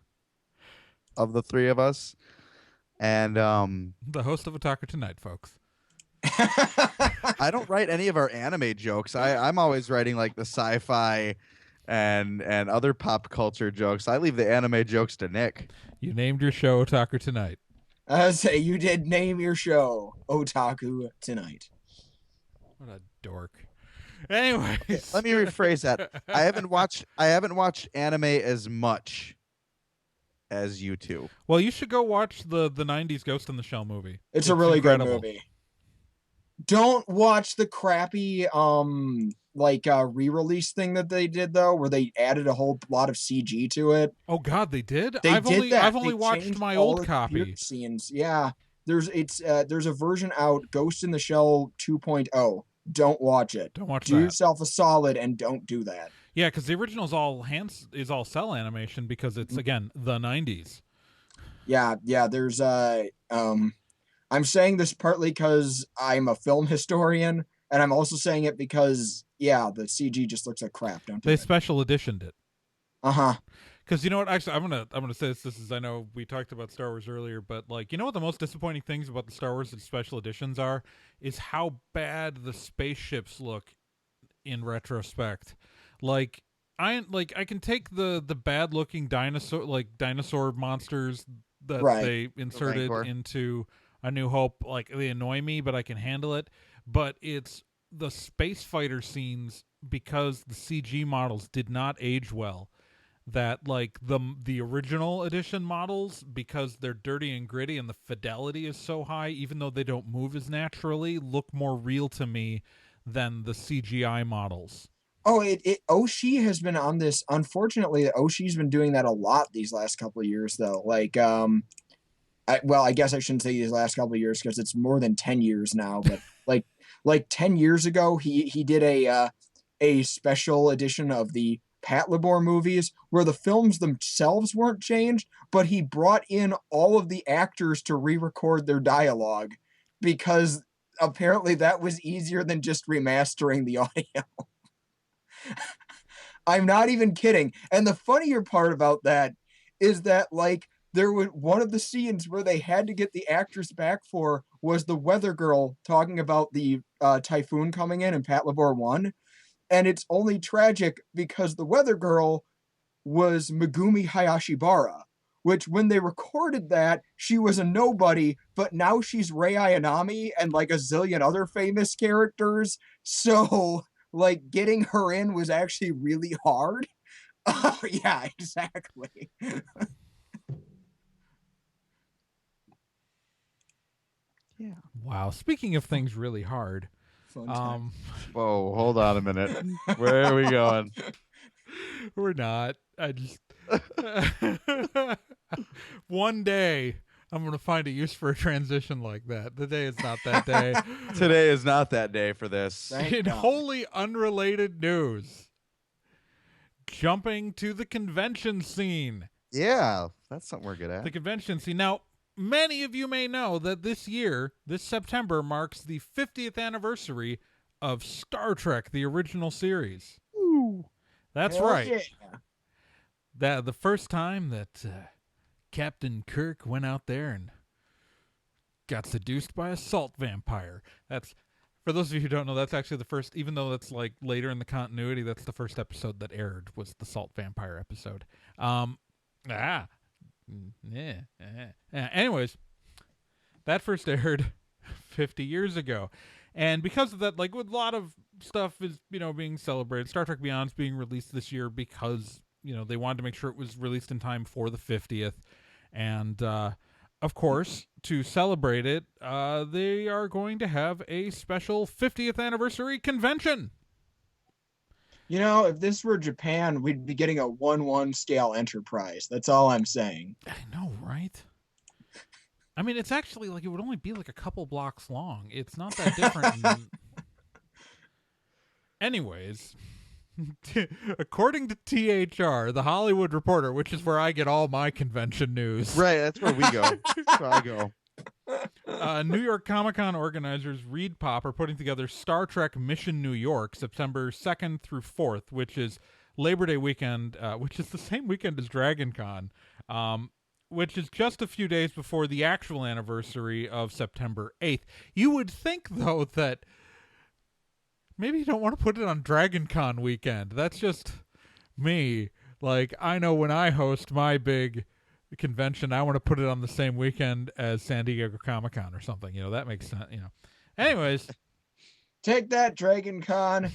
of the three of us. And the host of Attacker Tonight, folks. I don't write any of our anime jokes. I'm always writing like the sci-fi and other pop culture jokes. I leave the anime jokes to Nick. You named your show Otaku Tonight. I say you did name your show Otaku Tonight. What a dork. Anyway, let me rephrase that. I haven't watched anime as much as you two. Well, you should go watch the 90s Ghost in the Shell movie. It's a really incredible. Good movie. Don't watch the crappy re-release thing that they did though, where they added a whole lot of CG to it. Oh God, they did. I've only watched my old copy. Scenes, yeah. There's a version out, Ghost in the Shell 2.0. Don't watch it. Don't watch do that. Yourself a solid and don't do that. Yeah, because the original is all cell animation because it's again the 90s. Yeah. There's I'm saying this partly because I'm a film historian, and I'm also saying it because, yeah, the CG just looks like crap, don't they? They special editioned it. Uh-huh. Because you know what? Actually, I'm gonna say this. This is, I know we talked about Star Wars earlier, but like, you know what the most disappointing things about the Star Wars special editions are is how bad the spaceships look in retrospect. Like I can take the bad looking dinosaur monsters that they inserted into A New Hope, like they annoy me, but I can handle it. But it's the space fighter scenes, because the CG models did not age well, that like the original edition models, because they're dirty and gritty and the fidelity is so high, even though they don't move as naturally, look more real to me than the CGI models. Oh, Oshii has been on this. Unfortunately, Oshii's been doing that a lot these last couple of years, though. Like, I guess I shouldn't say these last couple of years because it's more than 10 years now. But like 10 years ago, he did a special edition of the Pat Labor movies where the films themselves weren't changed, but he brought in all of the actors to re-record their dialogue because apparently that was easier than just remastering the audio. I'm not even kidding. And the funnier part about that is that, like, there was one of the scenes where they had to get the actress back for was the weather girl talking about the typhoon coming in Pat Labor 1. And it's only tragic because the weather girl was Megumi Hayashibara, which when they recorded that, she was a nobody, but now she's Rei Ayanami and like a zillion other famous characters. So, like, getting her in was actually really hard. Yeah, exactly. Yeah. Wow. Speaking of things really hard, Fun time. Whoa, hold on a minute. Where are we going? we're not. I just one day I'm gonna find a use for a transition like that. The day is not that day. Today is not that day for this. Thank In God. wholly unrelated news, jumping to the convention scene. Yeah, that's something we're good at. The convention scene. Now, many of you may know that this year, this September, marks the 50th anniversary of Star Trek, the original series. Ooh. That's Hell right. yeah. The first time that Captain Kirk went out there and got seduced by a salt vampire. That's, for those of you who don't know, that's actually the first, even though that's like later in the continuity, that's the first episode that aired, was the salt vampire episode. Anyways, that first aired 50 years ago. And because of that, like, with a lot of stuff is, being celebrated. Star Trek Beyond's being released this year because, they wanted to make sure it was released in time for the 50th. And, of course, to celebrate it, they are going to have a special 50th anniversary convention. If this were Japan, we'd be getting a 1-1 scale Enterprise. That's all I'm saying. I know, right? I mean, it's actually like it would only be like a couple blocks long. It's not that different. Anyways, according to THR, the Hollywood Reporter, which is where I get all my convention news. Right, that's where we go. That's where I go. New York Comic-Con organizers Reed Pop are putting together Star Trek Mission New York, September 2nd through 4th, which is Labor Day weekend, which is the same weekend as Dragon Con, which is just a few days before the actual anniversary of September 8th. You would think, though, that maybe you don't want to put it on Dragon Con weekend. That's just me. Like, I know when I host my big convention, I want to put it on the same weekend as San Diego Comic-Con or something. That makes sense. Anyways. Take that, Dragon Con.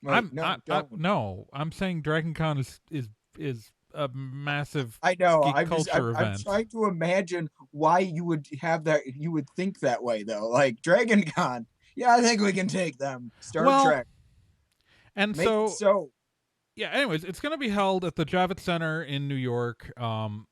Wait, I'm saying Dragon Con is a massive I know. geek I'm culture event. I'm trying to imagine why you would have that. You would think that way, though. Like Dragon Con. Yeah, I think we can take them. Star Trek. And Make it so. Yeah, anyways, it's going to be held at the Javits Center in New York. Lance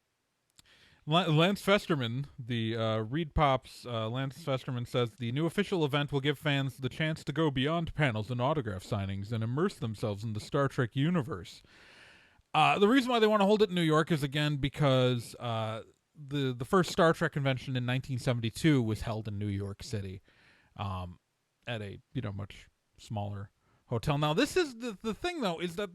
Festerman, the Reed Pop's Lance Festerman says the new official event will give fans the chance to go beyond panels and autograph signings and immerse themselves in the Star Trek universe. The reason why they want to hold it in New York is, again, because the first Star Trek convention in 1972 was held in New York City at a much smaller hotel. Now, this is the thing, though, is that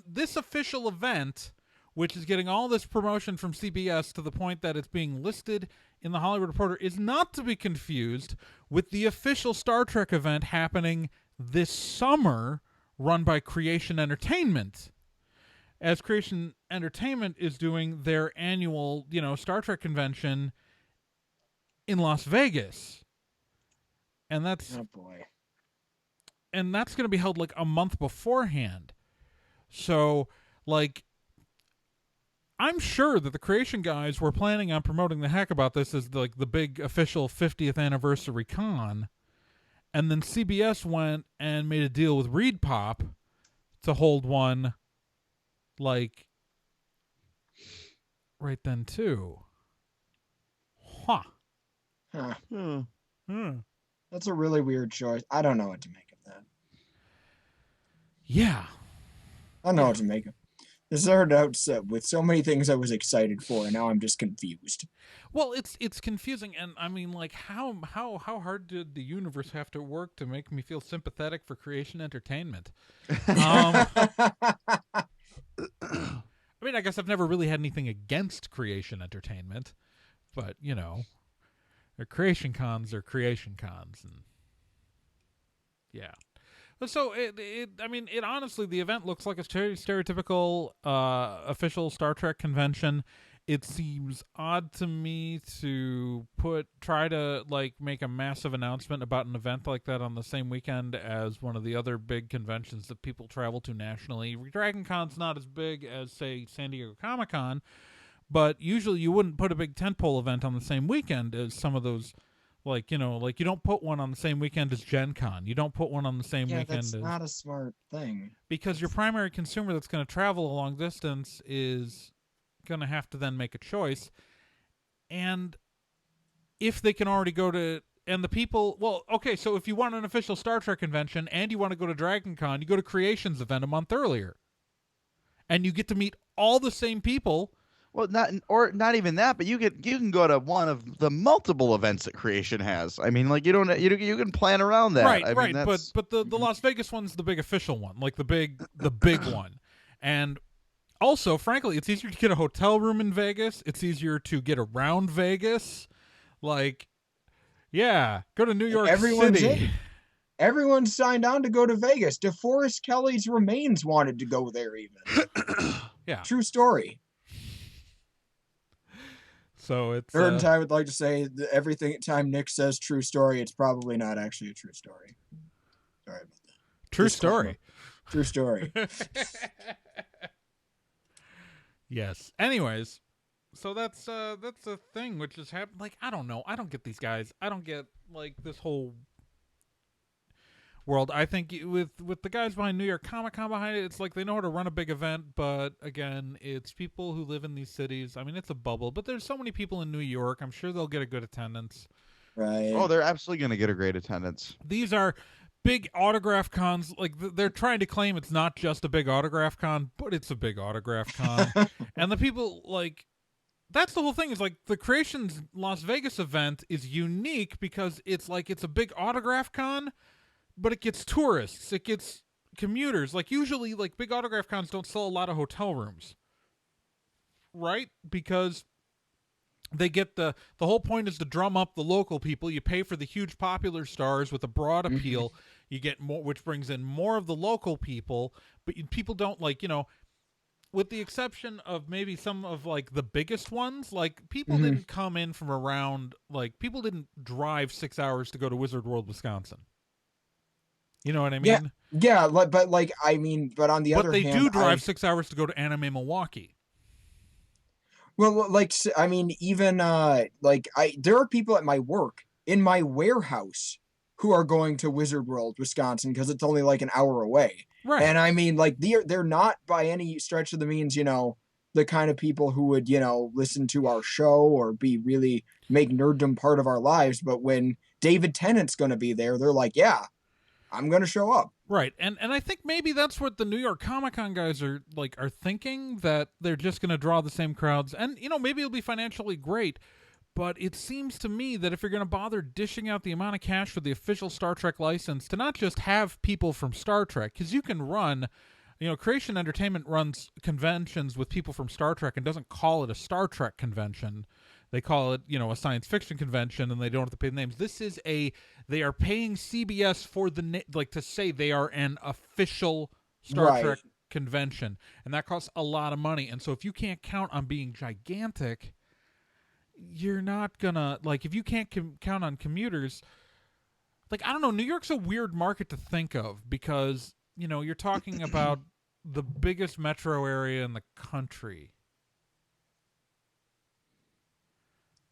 this official event, which is getting all this promotion from CBS to the point that it's being listed in the Hollywood Reporter, is not to be confused with the official Star Trek event happening this summer, run by Creation Entertainment. As Creation Entertainment is doing their annual, Star Trek convention in Las Vegas. And that's... Oh, boy. And that's going to be held like a month beforehand. So, like, I'm sure that the Creation guys were planning on promoting the heck about this as the big official 50th anniversary con. And then CBS went and made a deal with Reed Pop to hold one, like, right then, too. Huh. That's a really weird choice. I don't know what to make of that. Yeah. I don't know what to make of. This started out with so many things I was excited for, and now I'm just confused. Well, it's confusing, and I mean, like, how hard did the universe have to work to make me feel sympathetic for Creation Entertainment? I mean, I guess I've never really had anything against Creation Entertainment, but their Creation Cons are Creation Cons, and yeah. So it honestly, the event looks like a stereotypical official Star Trek convention. It seems odd to me to try to make a massive announcement about an event like that on the same weekend as one of the other big conventions that people travel to nationally. Dragon Con's not as big as, say, San Diego Comic-Con, But usually you wouldn't put a big tentpole event on the same weekend as some of those, like, you don't put one on the same weekend as Gen Con. You don't put one on the same weekend that's as... not a smart thing. Because your primary consumer that's going to travel a long distance is going to have to then make a choice. And if they can already go to... And the people... Well, okay, so if you want an official Star Trek convention and you want to go to Dragon Con, you go to Creations event a month earlier. And you get to meet all the same people... Well, not even that, but you can go to one of the multiple events that Creation has. I mean, like you can plan around that. Right, I right. mean, But the Las Vegas one's the big official one, like the big one. And also, frankly, it's easier to get a hotel room in Vegas. It's easier to get around Vegas. Like, yeah, go to New York City. Everyone signed on to go to Vegas. DeForest Kelly's remains wanted to go there even. Yeah. True story. So it's... Nerd and Ty would like to say that every time Nick says true story, it's probably not actually a true story. Sorry about that. True story. True story. Yes. Anyways, so that's a thing which has happened. Like, I don't know. I don't get these guys. I don't get, like, this whole world. I think with the guys behind New York Comic Con behind it, it's like they know how to run a big event, but again, it's people who live in these cities. I mean, it's a bubble, but there's so many people in New York. I'm sure they'll get a good attendance. Right. Oh, they're absolutely going to get a great attendance. These are big autograph cons. Like, they're trying to claim it's not just a big autograph con, but it's a big autograph con. And the people, like, that's the whole thing, is like the Creations Las Vegas event is unique because it's like it's a big autograph con, but it gets tourists, it gets commuters. Like, usually, like, big autograph cons don't sell a lot of hotel rooms, right? Because they get the whole point is to drum up the local people. You pay for the huge popular stars with a broad appeal. You get more, which brings in more of the local people, but people don't, like, with the exception of maybe some of, like, the biggest ones, like, people didn't come in from around, like, people didn't drive 6 hours to go to Wizard World, Wisconsin. You know what I mean? Yeah, but on the other hand... But they do drive 6 hours to go to Anime Milwaukee. Well, like, I mean, even, there are people at my work, in my warehouse, who are going to Wizard World, Wisconsin, because it's only, like, an hour away. Right. And, I mean, like, they're not, by any stretch of the means, the kind of people who would, listen to our show or make nerddom part of our lives, but when David Tennant's going to be there, they're like, yeah, I'm going to show up. Right. And I think maybe that's what the New York Comic Con guys are thinking, that they're just going to draw the same crowds. And, maybe it'll be financially great, but it seems to me that if you're going to bother dishing out the amount of cash for the official Star Trek license, to not just have people from Star Trek, because you can run, Creation Entertainment runs conventions with people from Star Trek and doesn't call it a Star Trek convention. They call it, a science fiction convention, and they don't have to pay the names. They are paying CBS for to say they are an official Star Trek convention, and that costs a lot of money. And so if you can't count on being gigantic, you're not gonna, like, if you can't count on commuters, like, I don't know, New York's a weird market to think of because, you're talking about the biggest metro area in the country.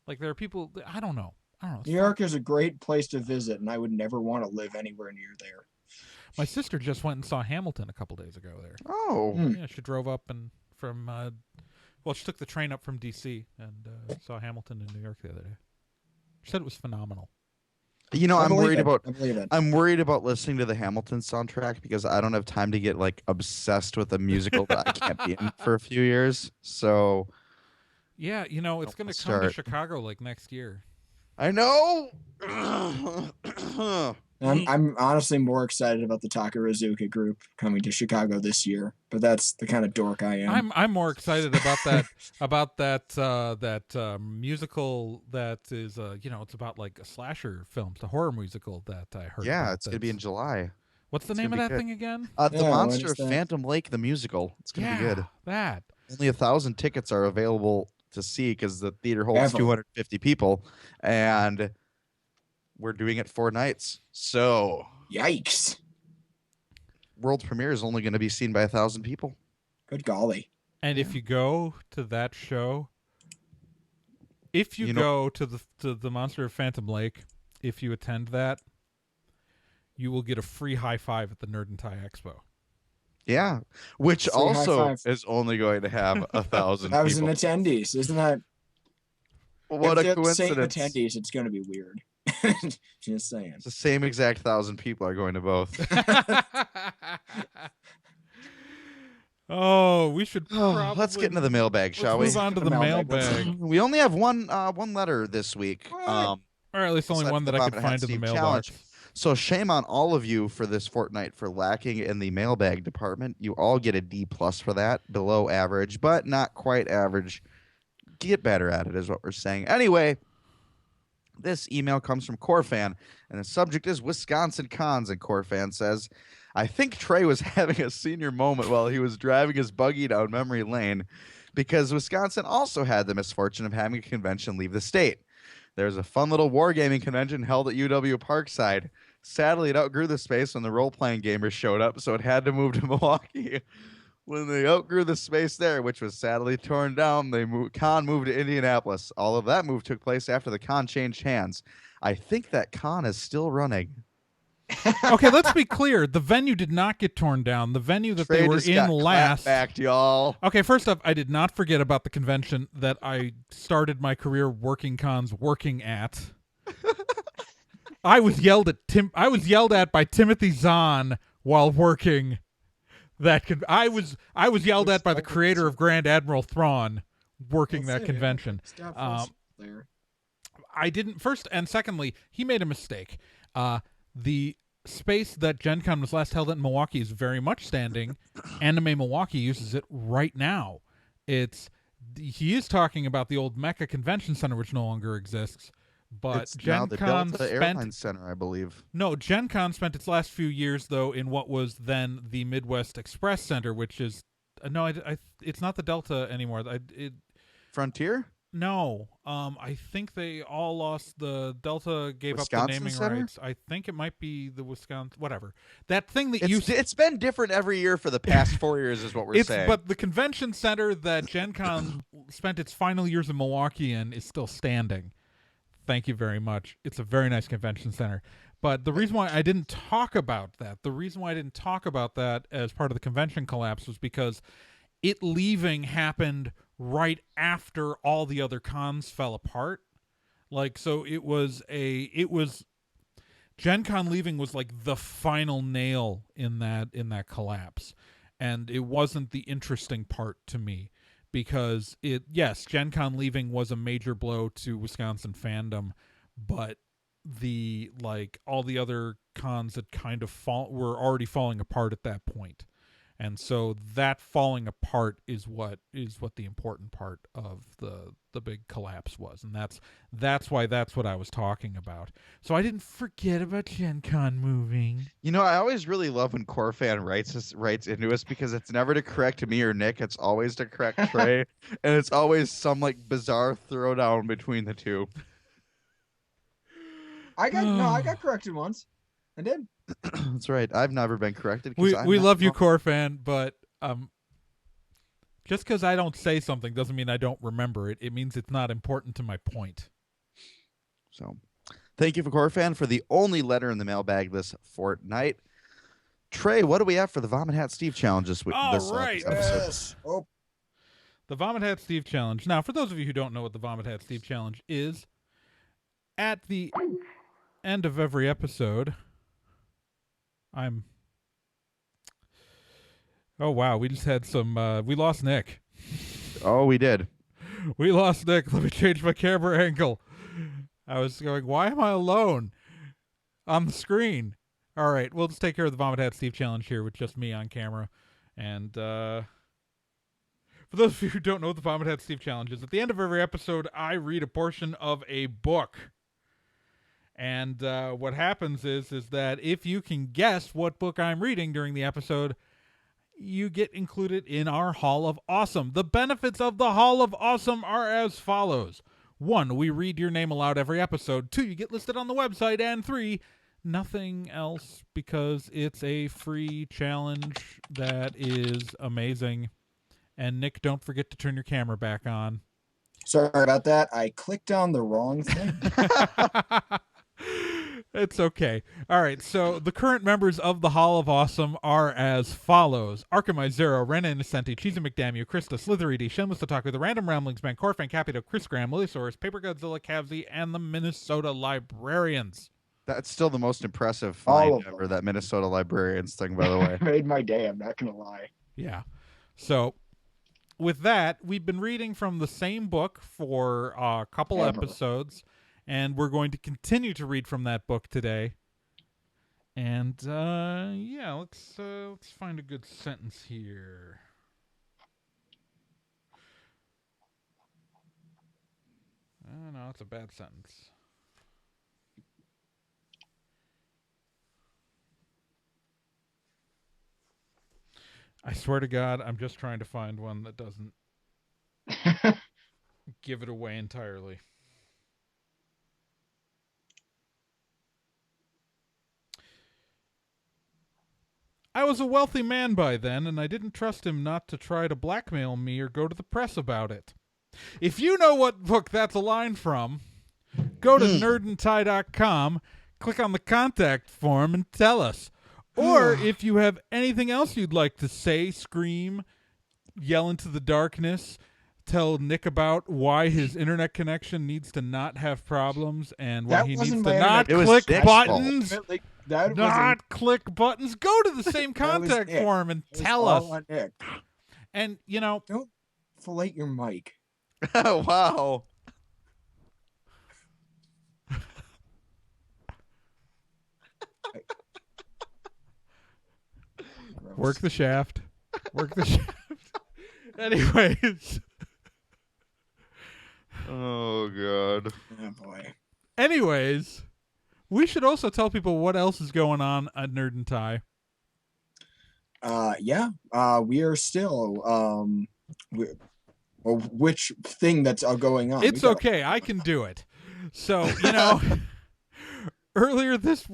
Like, there are people, I don't know. New York is a great place to visit, and I would never want to live anywhere near there. My sister just went and saw Hamilton a couple days ago there. Oh. Yeah, she drove up she took the train up from D.C. and saw Hamilton in New York the other day. She said it was phenomenal. I'm worried about listening to the Hamilton soundtrack because I don't have time to get, like, obsessed with a musical that I can't be in for a few years. So... Yeah, it's going to come to Chicago, like, next year. I know. I'm honestly more excited about the Takarazuka group coming to Chicago this year, but that's the kind of dork I am. I'm more excited about that musical that is it's about, like, a slasher films, the horror musical that I heard. Yeah, it's gonna be in July. What's the name of that thing again? The Monster of Phantom Lake, the musical. It's gonna be good. That only 1,000 tickets are available to see because the theater holds 250 people, and we're doing it 4 nights. So yikes! World premiere is only going to be seen by 1,000 people. Good golly! And if you go to that show, If you go to the Monster of Phantom Lake, if you attend that, you will get a free high five at the Nerd and Tie Expo. Yeah, which Free also is only going to have 1,000 people. 1,000 attendees, isn't that? What if a they're the same coincidence! attendees, it's going to be weird. Just saying. It's the same exact 1,000 people are going to both. Oh, we should. Let's get into the mailbag, shall we? Let's move on to the mailbag. We only have one letter this week. Or at least only one that I could find in the mailbox. So shame on all of you for this fortnight for lacking in the mailbag department. You all get a D+ for that, below average, but not quite average. Get better at it is what we're saying. Anyway, this email comes from Corfan, and the subject is Wisconsin cons, and Corfan says, I think Trey was having a senior moment while he was driving his buggy down memory lane because Wisconsin also had the misfortune of having a convention leave the state. There's a fun little wargaming convention held at UW Parkside. Sadly, it outgrew the space when the role-playing gamers showed up, so it had to move to Milwaukee. When they outgrew the space there, which was sadly torn down, con moved to Indianapolis. All of that move took place after the con changed hands. I think that con is still running. Okay, let's be clear. The venue did not get torn down. The venue that they were in last. Backed, y'all. Okay, first off, I did not forget about the convention that I started my career working cons working at. I was yelled at by Timothy Zahn while working that I was yelled at by the creator of Grand Admiral Thrawn working that convention. I didn't first and secondly, he made a mistake. The space that Gen Con was last held at in Milwaukee is very much standing. Anime Milwaukee uses it right now. He is talking about the old Mecca Convention Center, which no longer exists. But it's Gen now the Con Delta Airline Center, I believe. No, Gen Con spent its last few years, though, in what was then the Midwest Express Center, which is... it's not the Delta anymore. Frontier? No. I think they all lost the Delta, gave Wisconsin up the naming Center? rights. I think it might be the Wisconsin... Whatever. That thing that It's been different every year for the past 4 years is what we're saying. But the convention center that Gen Con spent its final years in Milwaukee in is still standing. Thank you very much. It's a very nice convention center. But the reason why I didn't talk about that, as part of the convention collapse was because it leaving happened right after all the other cons fell apart. So Gen Con leaving was like the final nail in that collapse. And it wasn't the interesting part to me. Because Gen Con leaving was a major blow to Wisconsin fandom, but all the other cons that kind of were already falling apart at that point. And so that falling apart is what the important part of the big collapse was. And that's why that's what I was talking about. So I didn't forget about Gen Con moving. I always really love when Corfan writes into us because it's never to correct me or Nick. It's always to correct Trey. And it's always some bizarre throwdown between the two. I got corrected once. I did. That's right. I've never been corrected. We love you, Corfan, but just because I don't say something doesn't mean I don't remember it. It means it's not important to my point. So, thank you for Corfan for the only letter in the mailbag this fortnight. Trey, what do we have for the Vomit Hat Steve Challenge this week? All right. Yes. Oh. The Vomit Hat Steve Challenge. Now, for those of you who don't know what the Vomit Hat Steve Challenge is, at the end of every episode... Oh, wow. We just had some... we lost Nick. Oh, we did. We lost Nick. Let me change my camera angle. I was going, why am I alone on the screen? All right. We'll just take care of the Vomit Hat Steve Challenge here with just me on camera. And for those of you who don't know what the Vomit Hat Steve Challenge is, at the end of every episode, I read a portion of a book. And what happens is that if you can guess what book I'm reading during the episode, you get included in our Hall of Awesome. The benefits of the Hall of Awesome are as follows. 1, we read your name aloud every episode. 2, you get listed on the website. And 3, nothing else because it's a free challenge that is amazing. And Nick, don't forget to turn your camera back on. Sorry about that. I clicked on the wrong thing. It's okay. All right, so the current members of the Hall of Awesome are as follows: Arkham Zero, Ren Innocenti, Cheesy McDamn, Krista, Slithery, Shinless Otaku, The Random Ramblings, Mancor, Capito, Chris Graham, Lillisaurus, Paper Godzilla, Cavsy, and the Minnesota Librarians. That's still the most impressive All find of them. ever, that Minnesota Librarians thing, by the way. Made my day, I'm not going to lie. Yeah. So, with that, we've been reading from the same book for a couple episodes, and we're going to continue to read from that book today. And yeah, let's find a good sentence here. No, it's a bad sentence. I swear to God, I'm just trying to find one that doesn't give it away entirely. I was a wealthy man by then, and I didn't trust him not to try to blackmail me or go to the press about it. If you know what book that's a line from, go to nerdandtie.com, click on the contact form, and tell us. Or if you have anything else you'd like to say, scream, yell into the darkness, tell Nick about why his internet connection needs to not have problems and why he needs to not click buttons. Click buttons. Go to the same contact form and tell us. And, you know. Don't fillet your mic. Oh, wow. Work the shaft. Work the shaft. Anyways. Oh, God. Oh, boy. Anyways, we should also tell people what else is going on at Nerd and Tie. Yeah. We are still, which thing that's going on? It's okay. I can do it. So, you know, earlier this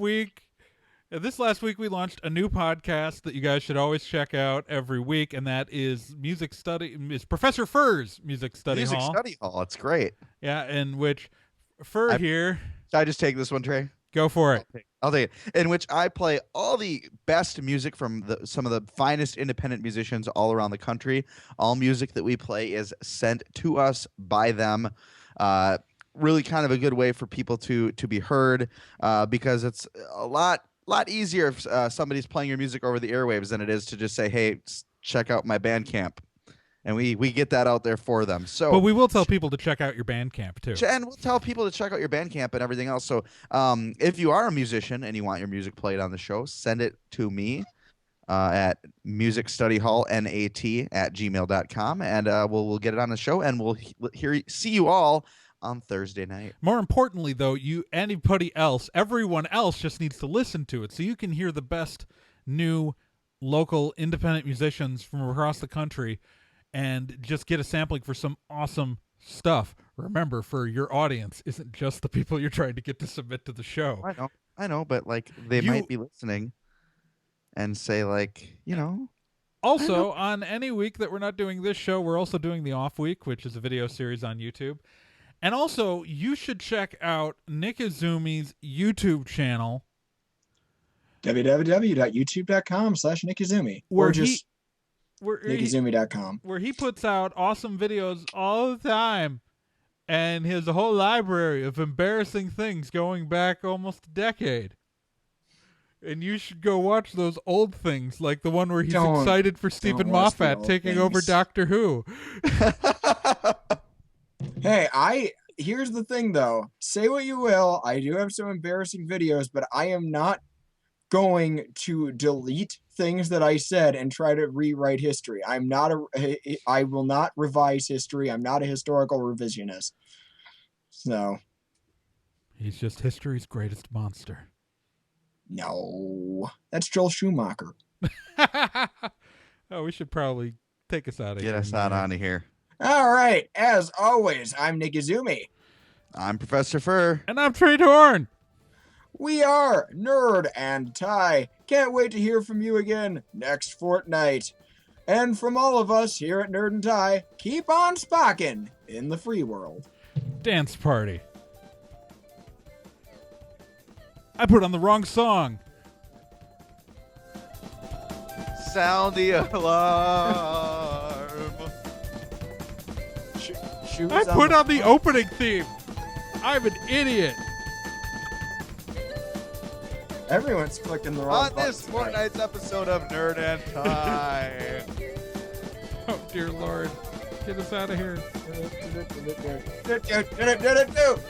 last week, we launched a new podcast that you guys should always check out every week, and that is Professor Furr's Music Study Hall. Music Study Hall. It's great. Yeah, in which Fur here. Should I just take this one, Trey? Go for it. I'll take it. In which I play all the best music from some of the finest independent musicians all around the country. All music that we play is sent to us by them. Really kind of a good way for people to be heard because it's a lot easier if somebody's playing your music over the airwaves than it is to just say, hey, check out my Bandcamp. And we get that out there for them. So, but we will tell people to check out your Bandcamp, too. And we'll tell people to check out your Bandcamp and everything else. So if you are a musician and you want your music played on the show, send it to me at musicstudyhallnat@gmail.com. And we'll get it on the show, and we'll see you all on Thursday night. More importantly, though, everyone else just needs to listen to it so you can hear the best new local independent musicians from across the country and just get a sampling for some awesome stuff. Remember, for your audience isn't just the people you're trying to get to submit to the show. I know, but like they might be listening and say, like, you know. Also, on any week that we're not doing this show, we're also doing the Off Week, which is a video series on YouTube. And also, you should check out Nick Izumi's YouTube channel. www.youtube.com/NickIzumi. Or just NickIzumi.com. Where he puts out awesome videos all the time. And he has a whole library of embarrassing things going back almost a decade. And you should go watch those old things, like the one where he's excited for Stephen Moffat taking over Doctor Who. Hey, here's the thing, though. Say what you will. I do have some embarrassing videos, but I am not going to delete things that I said and try to rewrite history. I will not revise history. I'm not a historical revisionist. So. He's just history's greatest monster. No. That's Joel Schumacher. Oh, we should probably take us out of here. Get us out of here. All right. As always, I'm Nick Izumi. I'm Professor Fur. And I'm Trey Dorn. We are Nerd and Tie. Can't wait to hear from you again next fortnight. And from all of us here at Nerd and Tie, keep on spocking. in the free world. Dance party. I put on the wrong song. Sound the alarm. Shoes I put on the opening theme. I'm an idiot. Everyone's clicking the wrong On this buttons fortnight's episode of Nerd and Tie. Oh, dear Lord. Get us out of here. tonight.